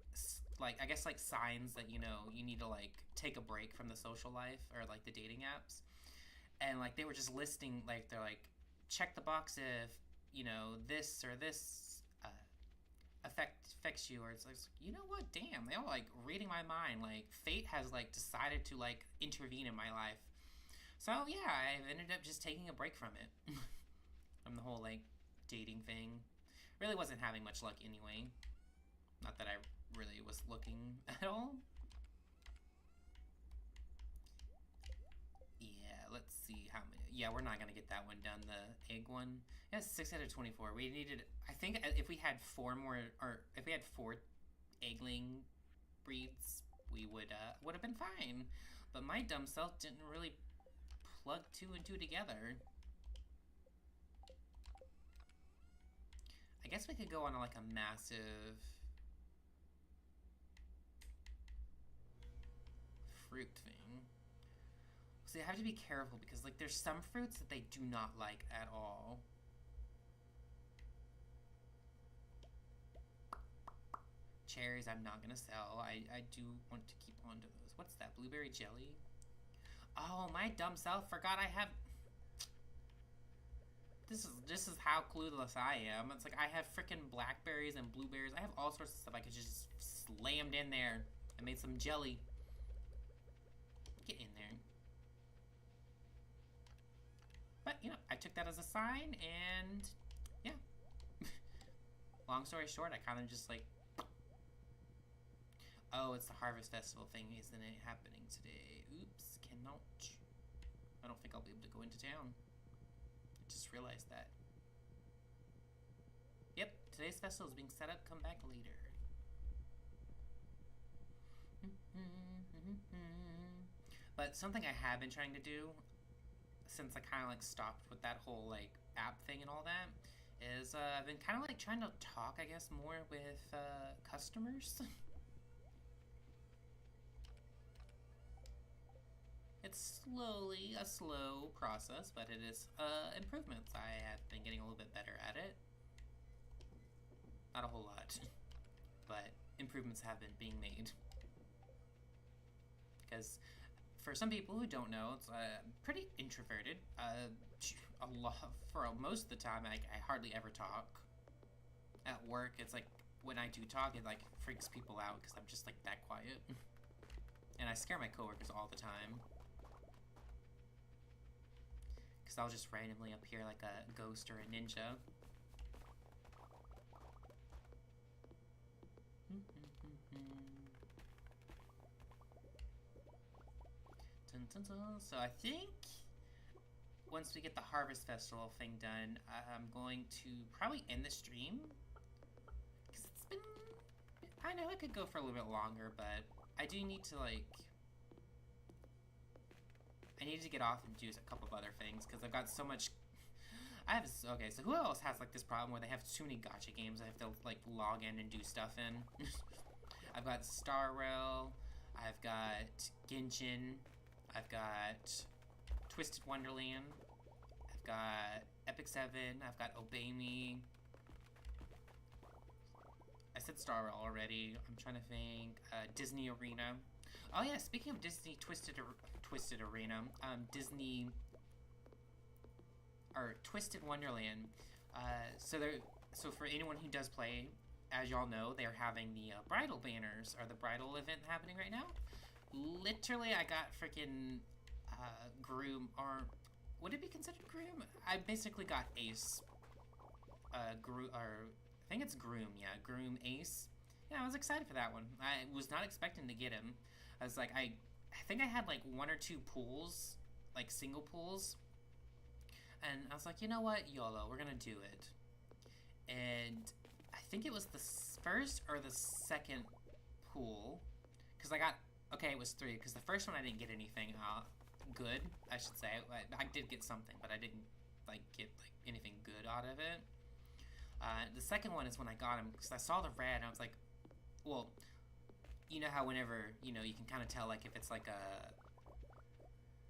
I guess like signs that, you know, you need to like take a break from the social life or like the dating apps. And like they were just listing, like they're like, check the box if, you know, this or this affects you, or it's like, you know what, damn, they all like reading my mind, like fate has like decided to like intervene in my life. So yeah, I ended up just taking a break from it. From the whole like dating thing. Really wasn't having much luck anyway. Not that I really was looking at all. Yeah, let's see how many. Yeah, we're not gonna get that one done. The egg one. Yeah, 6 out of 24. We needed. I think if we had four more, or if we had four eggling breeds, we would have been fine. But my dumb self didn't really plug two and two together. I guess we could go on like a massive fruit thing. So you have to be careful because like there's some fruits that they do not like at all. Cherries I'm not gonna sell. I do want to keep on to those. What's that? Blueberry jelly? Oh, my dumb self forgot I have. This is how clueless I am. It's like I have freaking blackberries and blueberries. I have all sorts of stuff I could just slammed in there and made some jelly. Get in there. But, you know, I took that as a sign, and yeah. Long story short, I kind of just like, oh, it's the Harvest Festival thing, isn't it, happening today? Oops, cannot. I don't think I'll be able to go into town. I just realized that. Yep, today's festival is being set up. Come back later. But something I have been trying to do since I kind of like stopped with that whole like app thing and all that is I've been kind of like trying to talk, I guess, more with customers. It's slowly a slow process, but it is improvements. I have been getting a little bit better at it. Not a whole lot, but improvements have been being made. Because for some people who don't know, it's pretty introverted. A lot for most of the time, I hardly ever talk. At work, it's like when I do talk, it like freaks people out because I'm just like that quiet, and I scare my coworkers all the time. Because I'll just randomly appear like a ghost or a ninja. So I think once we get the Harvest Festival thing done, I'm going to probably end the stream. Because it's been... I know it could go for a little bit longer, but I do need to, like... I need to get off and do a couple of other things, because I've got so much... Okay, so who else has, like, this problem where they have too many gacha games I have to, like, log in and do stuff in? I've got Stardew, I've got Genshin, I've got Twisted Wonderland, I've got Epic 7, I've got Obey Me. I said Stardew already. I'm trying to think. Disney Arena. Oh yeah, speaking of Disney Twisted Arena, Disney or Twisted Wonderland. So for anyone who does play, as y'all know, they're having the bridal banners or the bridal event happening right now. Literally, I got freaking groom, or would it be considered groom? I basically got ace. I think it's groom. Yeah, groom ace. Yeah, I was excited for that one. I was not expecting to get him. I was like, I think I had like 1 or 2 pools, like single pools, and I was like, you know what, YOLO, we're gonna do it. And I think it was the first or the second pool, because I got, okay, it was 3, because the first one I didn't get anything good, I should say. I did get something, but I didn't like get like anything good out of it. The second one is when I got him, because I saw the red and I was like, well, you know how whenever, you know, you can kind of tell like if it's like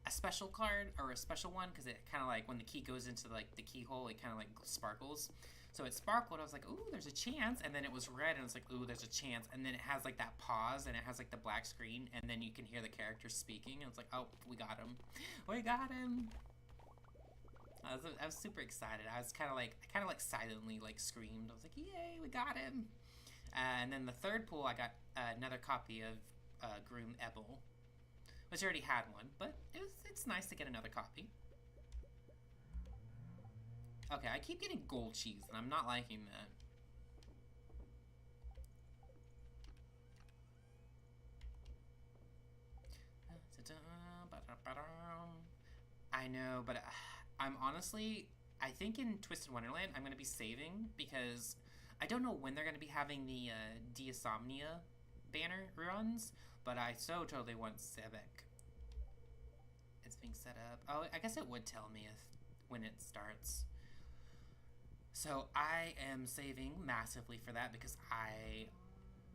a special card or a special one, because it kind of like when the key goes into like the keyhole, it kind of like sparkles. So it sparkled. I was like, ooh, there's a chance. And then it was red, and it's like, ooh, there's a chance. And then it has like that pause, and it has like the black screen, and then you can hear the characters speaking, and it's like, oh, we got him. We got him. I was super excited. I kind of like silently like screamed. I was like, yay, we got him. And then the third pool, I got another copy of Groom Ebel, which I already had one, but it's nice to get another copy. Okay, I keep getting gold cheese, and I'm not liking that. I know, but I'm honestly, I think in Twisted Wonderland, I'm going to be saving, because I don't know when they're going to be having the Diasomnia banner runs, but I so totally want Civic. It's being set up. Oh, I guess it would tell me when it starts. So I am saving massively for that, because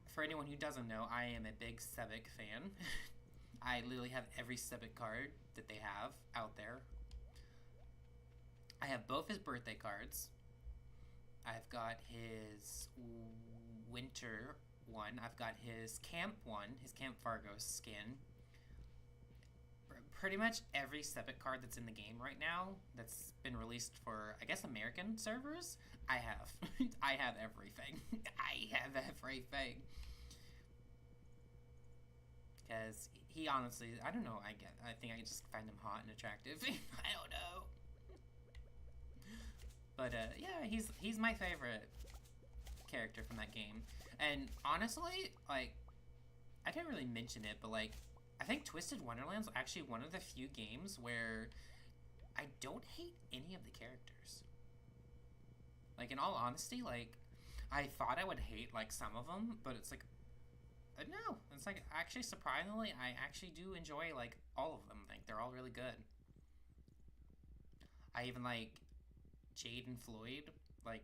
for anyone who doesn't know, I am a big Civic fan. I literally have every Civic card that they have out there. I have both his birthday cards. I've got his winter one. I've got his camp one, his Camp Fargo skin. Pretty much every Civic card that's in the game right now that's been released for, I guess, American servers, I have. I have everything. I have everything. Because he honestly, I don't know, I think I just find him hot and attractive. I don't know. But yeah, he's my favorite character from that game. And honestly, like, I didn't really mention it, but like, I think Twisted Wonderland's actually one of the few games where I don't hate any of the characters. Like, in all honesty, like, I thought I would hate, like, some of them, but it's like, No, it's like actually surprisingly, I actually do enjoy like all of them. Like they're all really good. I even like Jade and Floyd. Like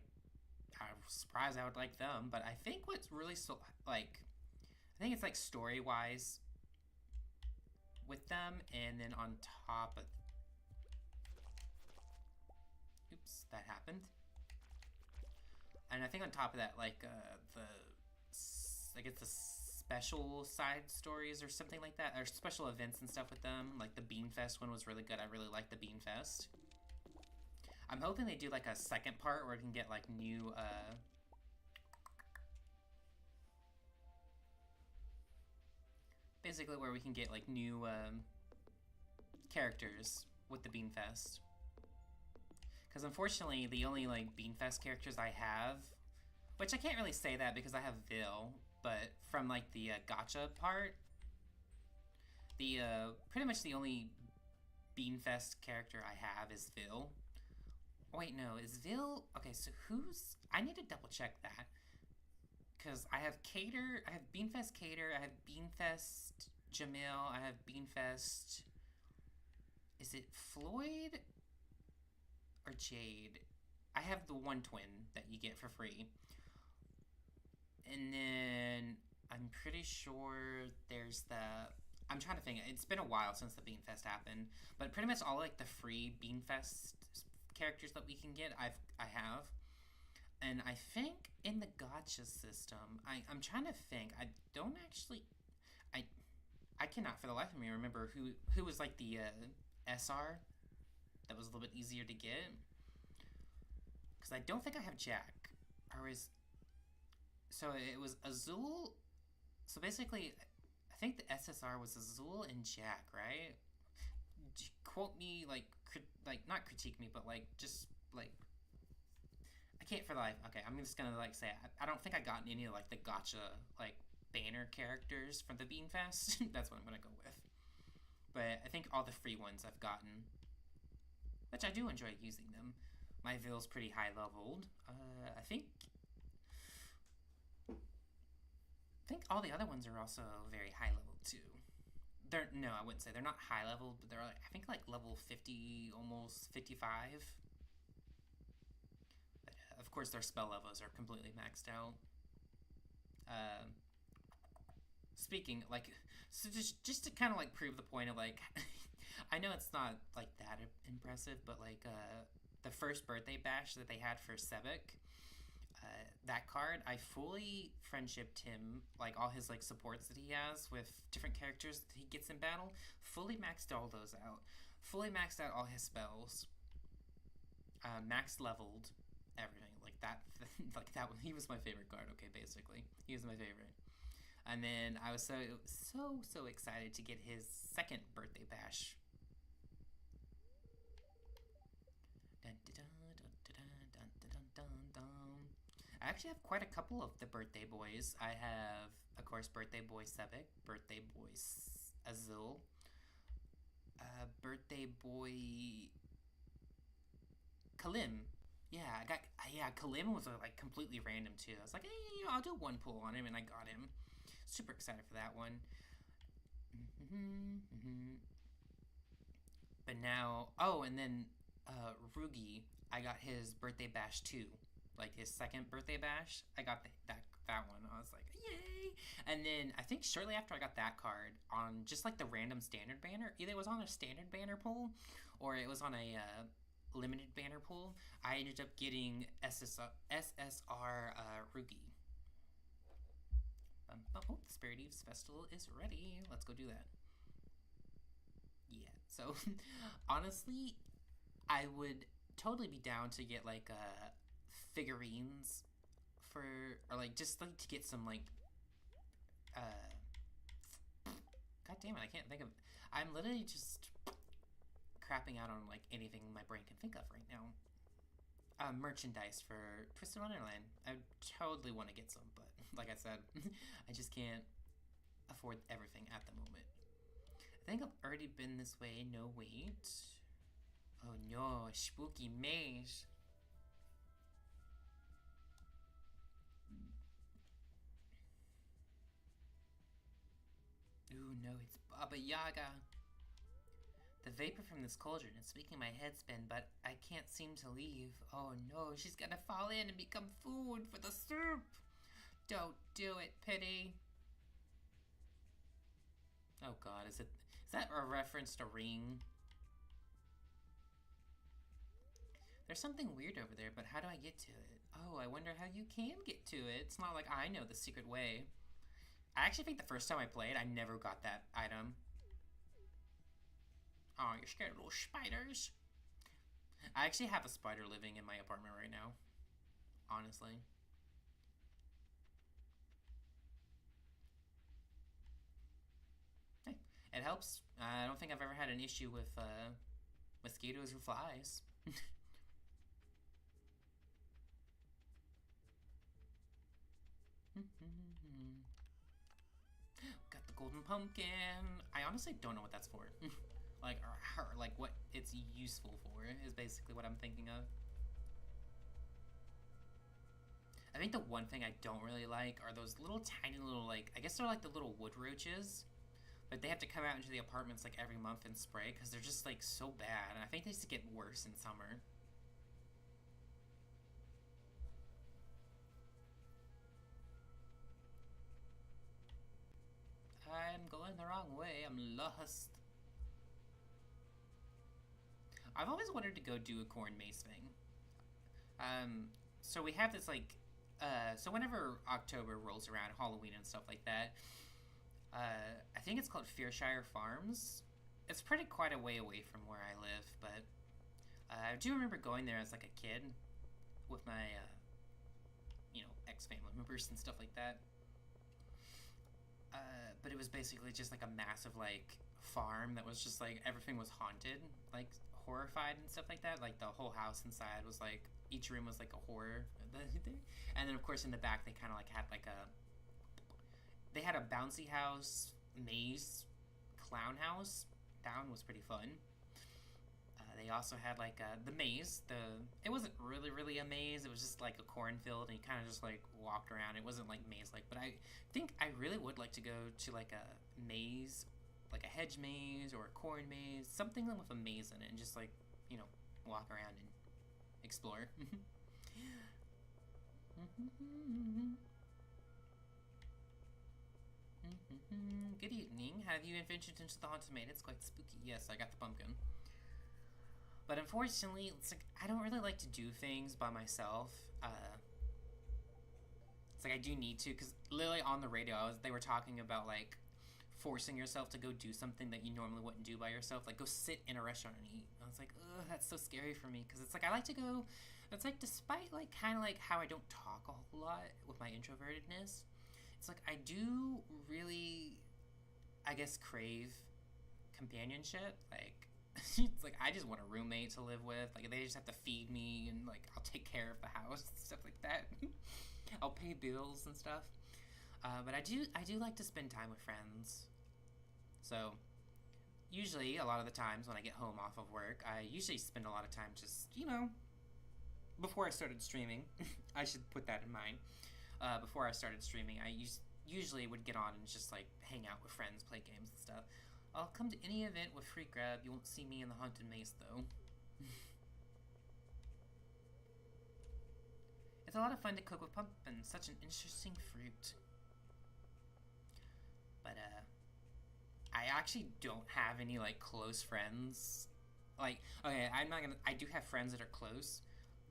I was surprised I would like them, but I think what's really so like I think it's like story wise with them, and then on top of oops, that happened. And I think on top of that, like I guess the special side stories or something like that, or special events and stuff with them. Like the Bean Fest one was really good. I really liked the Bean Fest. I'm hoping they do like a second part where we can get like new basically where we can get like new characters with the Bean Fest. Because unfortunately, the only like Bean Fest characters I have, which I can't really say that because I have Vil, but from like the gotcha part, the pretty much the only Bean Fest character I have is Vil. Wait, no, is Vil? Okay, so who's? I need to double check that because I have Cater, I have Beanfest Cater, I have Beanfest Jamil, I have Beanfest. Is it Floyd or Jade? I have the one twin that you get for free, and then I'm pretty sure there's the. I'm trying to think. It's been a while since the Beanfest happened, but pretty much all like the free Beanfest characters that we can get, I have. And I think in the gotcha system, I'm trying to think. I don't actually, I I cannot for the life of me remember who was like the SR that was a little bit easier to get. Because I don't think I have Jack, or is so it was Azul. So basically, I think the SSR was Azul and Jack, right? Quote me like not critique me, but like just like I can't for the life. Okay, I'm just gonna like say I don't think I got any of like the gotcha like banner characters from the Bean Fest. That's what I'm gonna go with. But I think all the free ones I've gotten, which I do enjoy using them. My Vil's pretty high leveled. I think all the other ones are also very high leveled too. They're no, I wouldn't say they're not high level, but they're like I think like level 50, almost 55. But, of course, their spell levels are completely maxed out. Speaking like, so just to kind of like prove the point of like, I know it's not like that impressive, but like the first birthday bash that they had for Sebek. That card, I fully friendshipped him, like all his like supports that he has with different characters that he gets in battle. Fully maxed all those out. Fully maxed out all his spells. Max leveled everything like that. Like that one, he was my favorite card. Okay, basically, he was my favorite. And then I was so excited to get his second birthday bash. I actually have quite a couple of the birthday boys. I have, of course, birthday boy Sebek, birthday boy Azul, birthday boy Kalim. Kalim was like completely random too. I was like, hey, I'll do one pull on him, and I got him. Super excited for that one. But now, and then Rugi, I got his birthday bash too. Like his second birthday bash, I got that one. I was like, yay! And then I think shortly after I got that card on just like the random standard banner, either it was on a standard banner pull or it was on a limited banner pull, I ended up getting SSR Rugi. Oh, the Spirit Eve's Festival is ready. Let's go do that. Yeah, so honestly, I would totally be down to get like figurines for, or like just like to get some like god damn it, I can't think of. I'm literally just crapping out on like anything my brain can think of right now. Merchandise for Twisted Wonderland. I totally want to get some, but like I said, I just can't afford everything at the moment. I think I've already been this way. No, wait. Oh no, spooky maze. no, it's Baba Yaga. The vapor from this cauldron is making my head spin, but I can't seem to leave. Oh no, she's gonna fall in and become food for the soup. Don't do it, Pity. Oh god, is that a reference to Ring? There's something weird over there, but how do I get to it? Oh, I wonder how you can get to it. It's not like I know the secret way. I actually think the first time I played, I never got that item. Oh, you're scared of little spiders? I actually have a spider living in my apartment right now. Honestly. Hey, it helps. I don't think I've ever had an issue with mosquitoes or flies. Got the golden pumpkin. I honestly don't know what that's for. Like, or like what it's useful for is basically what I'm thinking of. I think the one thing I don't really like are those little tiny little, like, I guess they're like the little wood roaches. But they have to come out into the apartments like every month and spray because they're just like so bad. And I think they used to get worse in summer. I'm going the wrong way. I'm lost. I've always wanted to go do a corn maze thing. So we have this like, so whenever October rolls around, Halloween and stuff like that, I think it's called Fearshire Farms. It's pretty quite a way away from where I live, but I do remember going there as like a kid with my, you know, ex-family members and stuff like that. But it was basically just like a massive like farm that was just like everything was haunted, like horrified and stuff like that. Like the whole house inside was like each room was like a horror thing. And then of course in the back they kind of like had like they had a bouncy house, maze, clown house. That one was pretty fun. They also had like the maze. It wasn't really a maze. It was just like a cornfield, and you kind of just like walked around. It wasn't like maze-like, but I think I really would like to go to like a maze, like a hedge maze or a corn maze, something with a maze in it, and just like, you know, walk around and explore. Good evening. Have you adventured into the haunted maid? It's quite spooky. Yes, I got the pumpkin. But unfortunately, it's like I don't really like to do things by myself. It's like I do need to, because literally on the radio, they were talking about like forcing yourself to go do something that you normally wouldn't do by yourself, like go sit in a restaurant and eat. I was like, ugh, that's so scary for me, because it's like I like to go. It's like despite like kind of like how I don't talk a whole lot with my introvertedness, it's like I do really, I guess, crave companionship. Like it's like I just want a roommate to live with. Like they just have to feed me and like I'll take care of the house and stuff like that. I'll pay bills and stuff. But I do like to spend time with friends. So usually a lot of the times when I get home off of work, I usually spend a lot of time just, you know, before I started streaming, I should put that in mind. Before I started streaming, I usually would get on and just like hang out with friends, play games and stuff. I'll come to any event with free grab. You won't see me in the haunted maze though. It's a lot of fun to cook with pumpkin. Such an interesting fruit. But I actually don't have any like close friends. Like, okay, I'm not gonna. I do have friends that are close,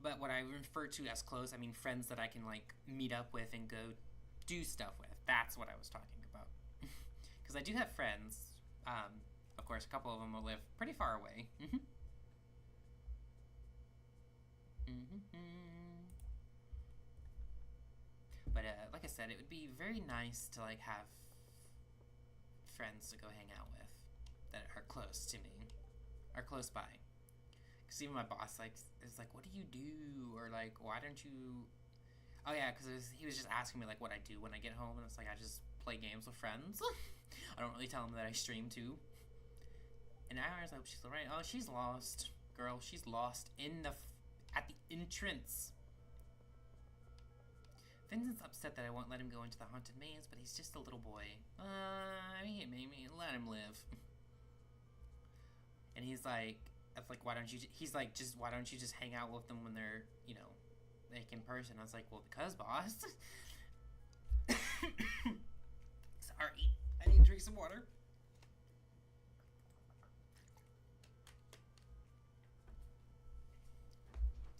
but what I refer to as close, I mean friends that I can like meet up with and go do stuff with. That's what I was talking about. Because I do have friends. Of course, a couple of them will live pretty far away. But like I said, it would be very nice to like have friends to go hang out with that are close to me, are close by. Because even my boss like is like, "What do you do?" Or like, "Why don't you?" Oh yeah, because he was just asking me like what I do when I get home, and it's like I just play games with friends. I don't really tell him that I stream too. And hours, I hope she's alright. Oh, she's lost, girl. She's lost in at the entrance. Vincent's upset that I won't let him go into the haunted maze, but he's just a little boy. I mean, maybe let him live. And he's like, why don't you? He's like, just why don't you just hang out with them when they're, you know, like in person? I was like, well, because boss. Sorry, I need to drink some water.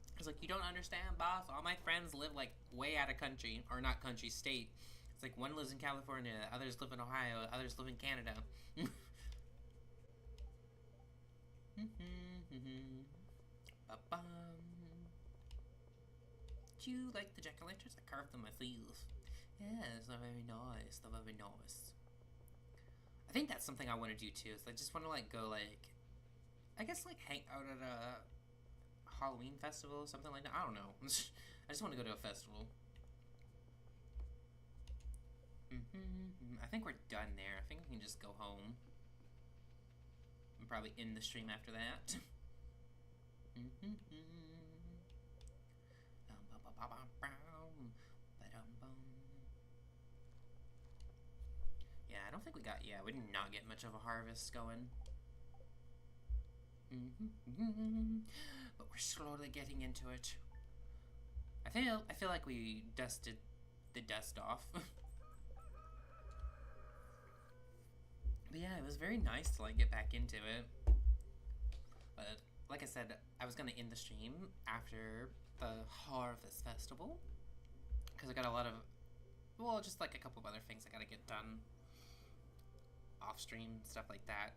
I was like, you don't understand, boss. All my friends live like way out of country, or not country, state. It's like one lives in California, others live in Ohio, others live in Canada. Do you like the jack-o'-lanterns? I carved them myself. Yes, they're very nice. They're very nice. I think that's something I want to do too. Is I just want to like go like, I guess like hang out at a Halloween festival or something like that. I don't know. I just want to go to a festival. I think we're done there. I think we can just go home. And probably end the stream after that. Yeah, I don't think we got, we did not get much of a harvest going. But we're slowly getting into it. I feel like we dusted the dust off. But yeah, it was very nice to like get back into it. But like I said, I was gonna end the stream after the Harvest Festival because I got a lot of, well, just like a couple of other things I gotta get done off stream, stuff like that.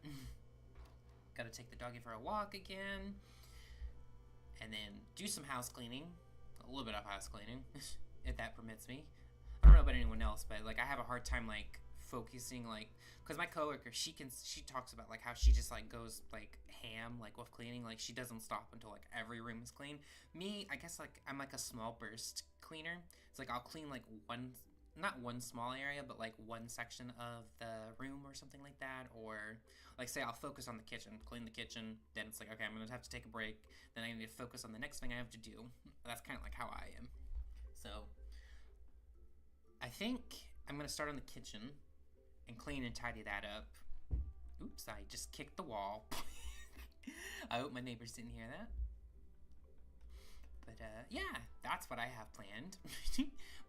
Gotta take the doggy for a walk again, and then do some house cleaning, a little bit of house cleaning, if that permits me. I don't know about anyone else, but like I have a hard time like focusing, like, because my coworker, she talks about like how she just like goes like ham like with cleaning, like she doesn't stop until like every room is clean. Me, I guess like I'm like a small burst cleaner. It's like I'll clean like not one small area, but like one section of the room or something like that. Or like say I'll focus on the kitchen, clean the kitchen, then it's like, okay, I'm gonna have to take a break, then I need to focus on the next thing I have to do. That's kind of like how I am. So I think I'm gonna start on the kitchen and clean and tidy that up. Oops, I just kicked the wall. I hope my neighbors didn't hear that. But yeah, that's what I have planned.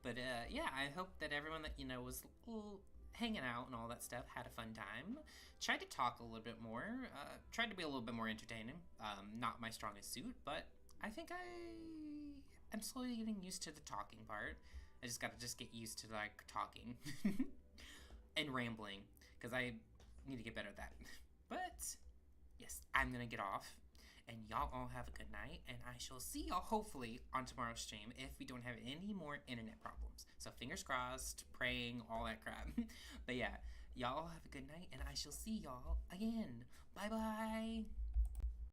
But yeah, I hope that everyone that, you know, was hanging out and all that stuff had a fun time. Tried to talk a little bit more. Tried to be a little bit more entertaining. Not my strongest suit, but I think I'm slowly getting used to the talking part. I just gotta get used to like talking and rambling, because I need to get better at that. But yes, I'm gonna get off, and y'all all have a good night, and I shall see y'all hopefully on tomorrow's stream if we don't have any more internet problems. So fingers crossed, praying, all that crap. But yeah, y'all have a good night, and I shall see y'all again. Bye bye.